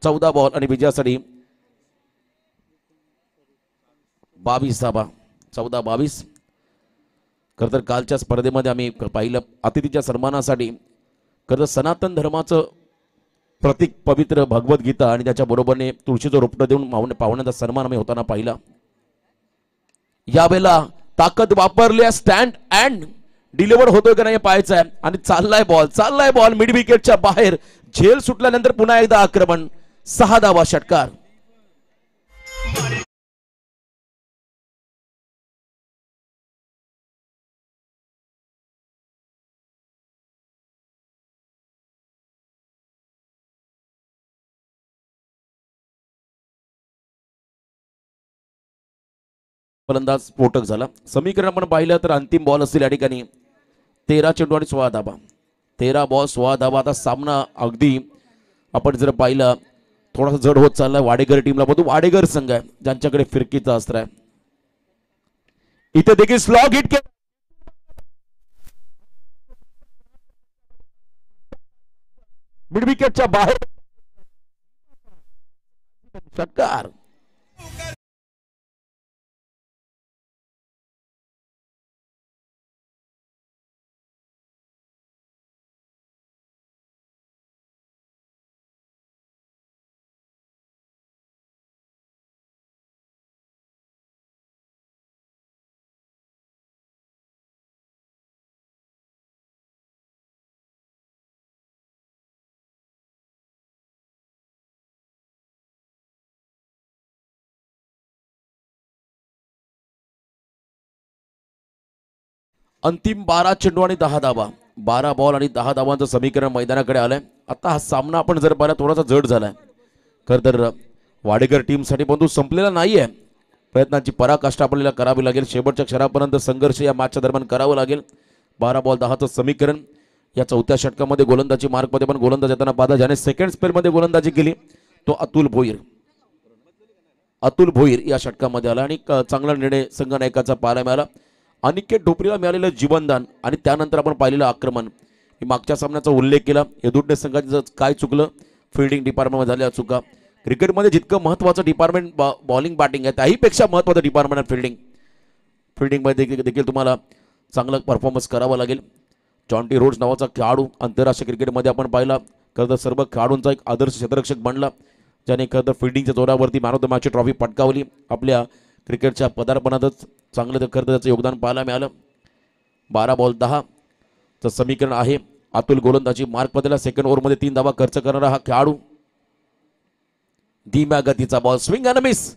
14 बॉल आणि विजयासाठी 22 धावा. 14-22. खरं तर कालच्या स्पर्धेमध्ये आम्ही पाहिलं अतिथीच्या सन्मानासाठी खरं तर सनातन धर्माचं प्रतीक पवित्र भगवद्गीता आणि त्याच्या बरोबरने तुळशीचं रोपटं देऊन पाहुण्यांचा सन्मान आम्ही होताना पाहिला. यावेळेला ताकद वापरली, स्टँड अँड डिलिव्हर होतोय का नाही पाहायचं आहे. आणि चाललाय बॉल मिड विकेटच्या बाहेर. झेल सुटल्यानंतर पुन्हा एकदा आक्रमण. 6 धावा. षटकार. फलंदाज स्फोटक झाला. समीकरण आपण पाहिलं तर अंतिम बॉल असतील या ठिकाणी 13 चेंडू आणि 16 धावा. 13 बॉल 16 धावा. आता सामना अगदी आपण जर पाहिलं थोडासा जड होत चाललाय वाडेकर टीमला. बघू वाडेकर संघ आहे ज्यांच्याकडे फिरकीचा अस्त्र आहे. इथे देखील स्लॉग हिट केला. मिड विकेटच्या बाहेर. षटकार. अंतिम 12 चेंडू आणि 10 धावा, 12 बॉल आणि 10 धावांचं समीकरण मैदानाकडे आलंय. आता हा सामना आपण जर पाहिला थोडासा जड झालाय. खरं तर वाडेकर टीमसाठी परंतु संपलेला नाहीये. प्रयत्नांची पराकाष्ठा आपल्याला करावी लागेल. शेवटच्या क्षणापर्यंत संघर्ष या मॅचच्या दरम्यान करावं लागेल. 12 बॉल 10चं समीकरण. या चौथ्या षटकामध्ये गोलंदाजी मार्कमध्ये पण गोलंदाज येताना पाहता, ज्याने सेकंड स्पेलमध्ये गोलंदाजी केली तो अतुल भोईर. अतुल भोईर या षटकामध्ये आला आणि चांगला निर्णय संघनायकाचा पाहायला मिळाला. अनिकेत ढोपरीला मिळालेलं जीवनदान आणि त्यानंतर आपण पाहिलेलं आक्रमण, मागच्या सामन्याचा उल्लेख केला. यदुटणे संघाचं काय चुकलं, फिल्डिंग डिपार्टमेंटमध्ये झाल्या चुका. क्रिकेटमध्ये जितकं महत्त्वाचं डिपार्टमेंट बॉलिंग बॅटिंग आहे, त्याहीपेक्षा महत्त्वाचं डिपार्टमेंट आहे फिल्डिंग. फिल्डिंगमध्ये देखील तुम्हाला चांगला परफॉर्मन्स करावा लागेल. जॉन्टी रोड्स नावाचा खेळाडू आंतरराष्ट्रीय क्रिकेटमध्ये आपण पाहिला, खरं तर सर्व खेळाडूंचा एक आदर्श क्षेत्ररक्षक बनला, ज्याने खरं तर फिल्डिंगच्या जोरावरती मॅन ऑफ द मॅचची ट्रॉफी पटकावली. आपल्या क्रिकेटच्या पदार्पणातच चांगलं खरं तर त्याचं योगदान पाहायला मिळालं. 12 बॉल 10चं समीकरण आहे. अतुल गोलंदाजी मार्कमधला सेकंड ओव्हरमध्ये 3 धावा खर्च करणारा हा खेळाडू. धीम्या गतीचा ball, swing and miss.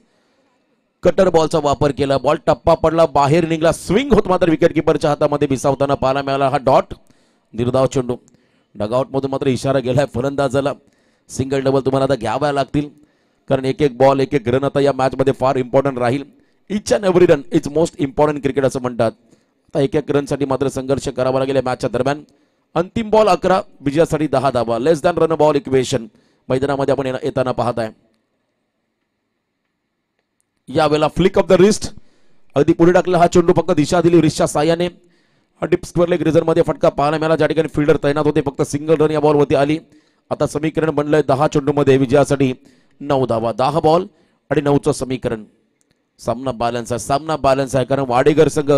Cutter बॉलचा वापर केला, बॉल टप्पा पडला, बाहेर निघला, स्विंग होत मात्र विकेट किपरच्या हातामध्ये विसावताना पाहायला मिळाला हा डॉट. निर्धाव चेंडू. डगआउट मधून मात्र इशारा गेलाय फलंदाजाला. सिंगल डबल तुम्हाला आता घ्याव्या लागतील, कारण एक एक बॉल एक एक रन आता या मॅच मध्ये फार इम्पॉर्टंट राहील. Each and every run is most important cricket असं म्हणतात. आता एक एक रनसाठी मात्र संघर्ष करावा लागेल मॅचच्या दरम्यान. अंतिम बॉल 11, विजयासाठी 10 धावा. लेस दॅन रन बॉल इक्वेशन मैदानामध्ये आपण येताना पाहताय. यावेळेला फ्लिक ऑफ द रिस्ट, अगदी पुढे टाकला हा चेंडू, फक्त दिशा दिली रिस्टच्या साह्याने. डीप स्क्वेअर लेग रिझर्व मध्ये फटका पाहायला मिळाला, ज्या ठिकाणी फिल्डर तैनात होते. फक्त सिंगल रन या बॉलवरती आली. आता समीकरण बनलंय 10 चेंडूमध्ये विजयासाठी 9 धावा. 10 बॉल आणि 9चं समीकरण. सामना बॅलन्स आहे, सामना बॅलन्स आहे, कारण वाडेकर संघ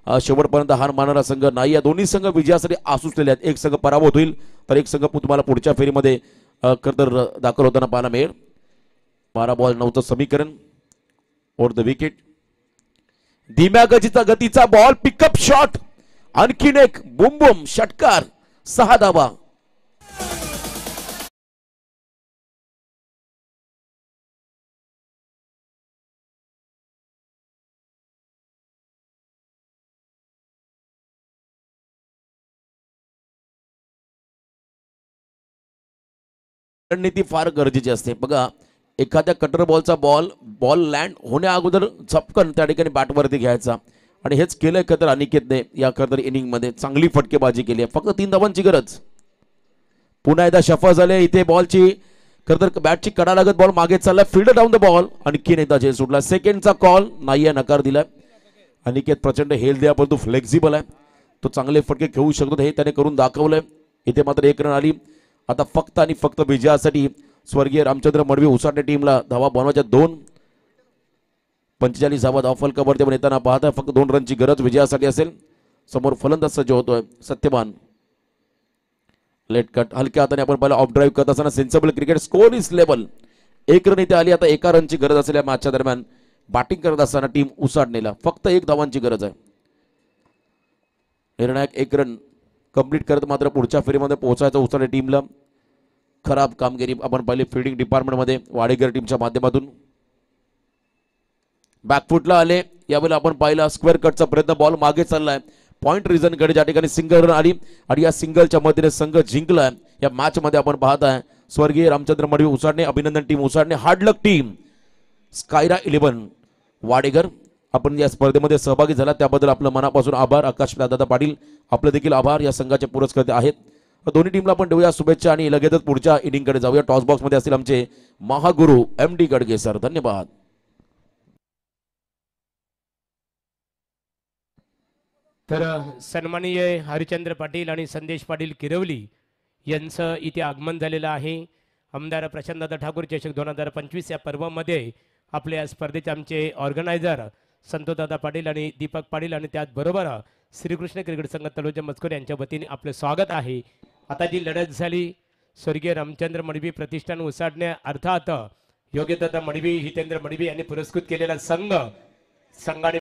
शेवटपर्यंत हार मानणारा संघ नाही. या दोन्ही संघ विजयासाठी आसुसलेले आहेत. एक संघ पराभूत होईल तर एक संघ तुम्हाला पुढच्या फेरीमध्ये खरं दाखल होताना पाहायला मिळेल. 12 बॉल 9चं समीकरण. Over the wicket. धीम्या गतीचा बॉल, पिकअप शॉट, आणखीन एक बुम बुम षटकार, 6 धावा. रणनीती फार गरजेची असते. बघा, एखाद्या कटर बॉलचा बॉल लँड होण्या अगोदर झपकन त्या ठिकाणी बॅटवरती घ्यायचा, आणि हेच केलंय खतर अनिकेतने या खतर इनिंग मध्ये. चांगली फटकेबाजी केली आहे, फक्त 3 धावांची गरज. पुन्हा एकदा शफा झाले इथे. बॉलची खरतर बॅटची कडा लागत बॉल मागे चालला, फील्ड डाऊन द बॉल, आणखीन एकदा झेल सुटला. सेकंडचा कॉल नाहीये, नकार दिलाय. अनिकेत प्रचंड हेल्दी आहे, परंतु फ्लेक्झिबल आहे, तो चांगले फटके खेळू शकतो, हे त्याने करून दाखवलंय. इथे मात्र 1 रन आली. आता फक्त आणि फक्त विजयासाठी स्वर्गीय रामचंद्र मडवी उसाटणे टीमला धावा बनवायच्या 2. 45 धावा धावफलकावरती पण येताना पाहताय. फक्त 2 रनची गरज विजयासाठी असेल. समोर फलंदाज सज्ज होतोय सत्यवान. लेट कट हलक्या हाताने आपण पाहिलं ऑफ ड्राईव्ह करत असताना sensible cricket. Score is level. 1 run इथे आली. आता 1 रनची गरज असेल या मॅचच्या दरम्यान. बॅटिंग करत असताना टीम उसाटणेला फक्त 1 धावांची गरज आहे. निर्णायक 1 रन कंप्लीट करत मात्र पुढच्या फेरीमध्ये पोहोचायचं उसाटणे टीमला. खराब कामगिरी आपण पाहिली फिल्डिंग डिपार्टमेंटमध्ये वाडेकर टीमच्या माध्यमातून. बॅकफुटला आले. यावेळेला आपण पाहिला स्क्वेअर कटचा प्रयत्न, बॉल मागे चाललाय पॉइंट रिझन कडे, ज्या ठिकाणी सिंगल रन आली आणि या सिंगलच्या मदतीने संघ जिंकलाय. या मॅच मध्ये आपण पाहताय स्वर्गीय रामचंद्र मडवी उसाटणे. अभिनंदन टीम उसाटणे. हार्ड लक टीम स्कायरा 11 वाडेकर. आपण या स्पर्धेमध्ये सहभागी झाला त्याबद्दल आपलं मनापासून आभार. आकाश दादा पाटील आपलं देखील आभार. या संघाचे पुरस्कर्ते आहेत. दोन्ही टीमला आपण देऊया शुभेच्छा आणि लगेचच पुढच्या इनिंगकडे जाऊया. टॉस बॉक्स मध्ये असतील आमचे महागुरु MD गडगे सर. धन्यवाद. तर सन्माननीय हरिचंद्र पाटील आणि संदेश पाटील किरवली यांचं इथे आगमन झालेलं आहे. आमदार प्रशांतदादा ठाकूर चषक 2025 या पर्वामध्ये आपल्या स्पर्धेचे आमचे ऑर्गनायझर संतोषदादा पाटील आणि दीपक पाटील आणि त्याचबरोबर श्रीकृष्ण क्रिकेट संघ तलोजा मस्कोर यांच्या वतीने आपले स्वागत आहे. आता जी लढत झाली स्वर्गीय रामचंद्र मडवी प्रतिष्ठान उसाटणे अर्थात योग्यदादा मडवी हितेंद्र मडवी यांनी पुरस्कृत केलेला संघाने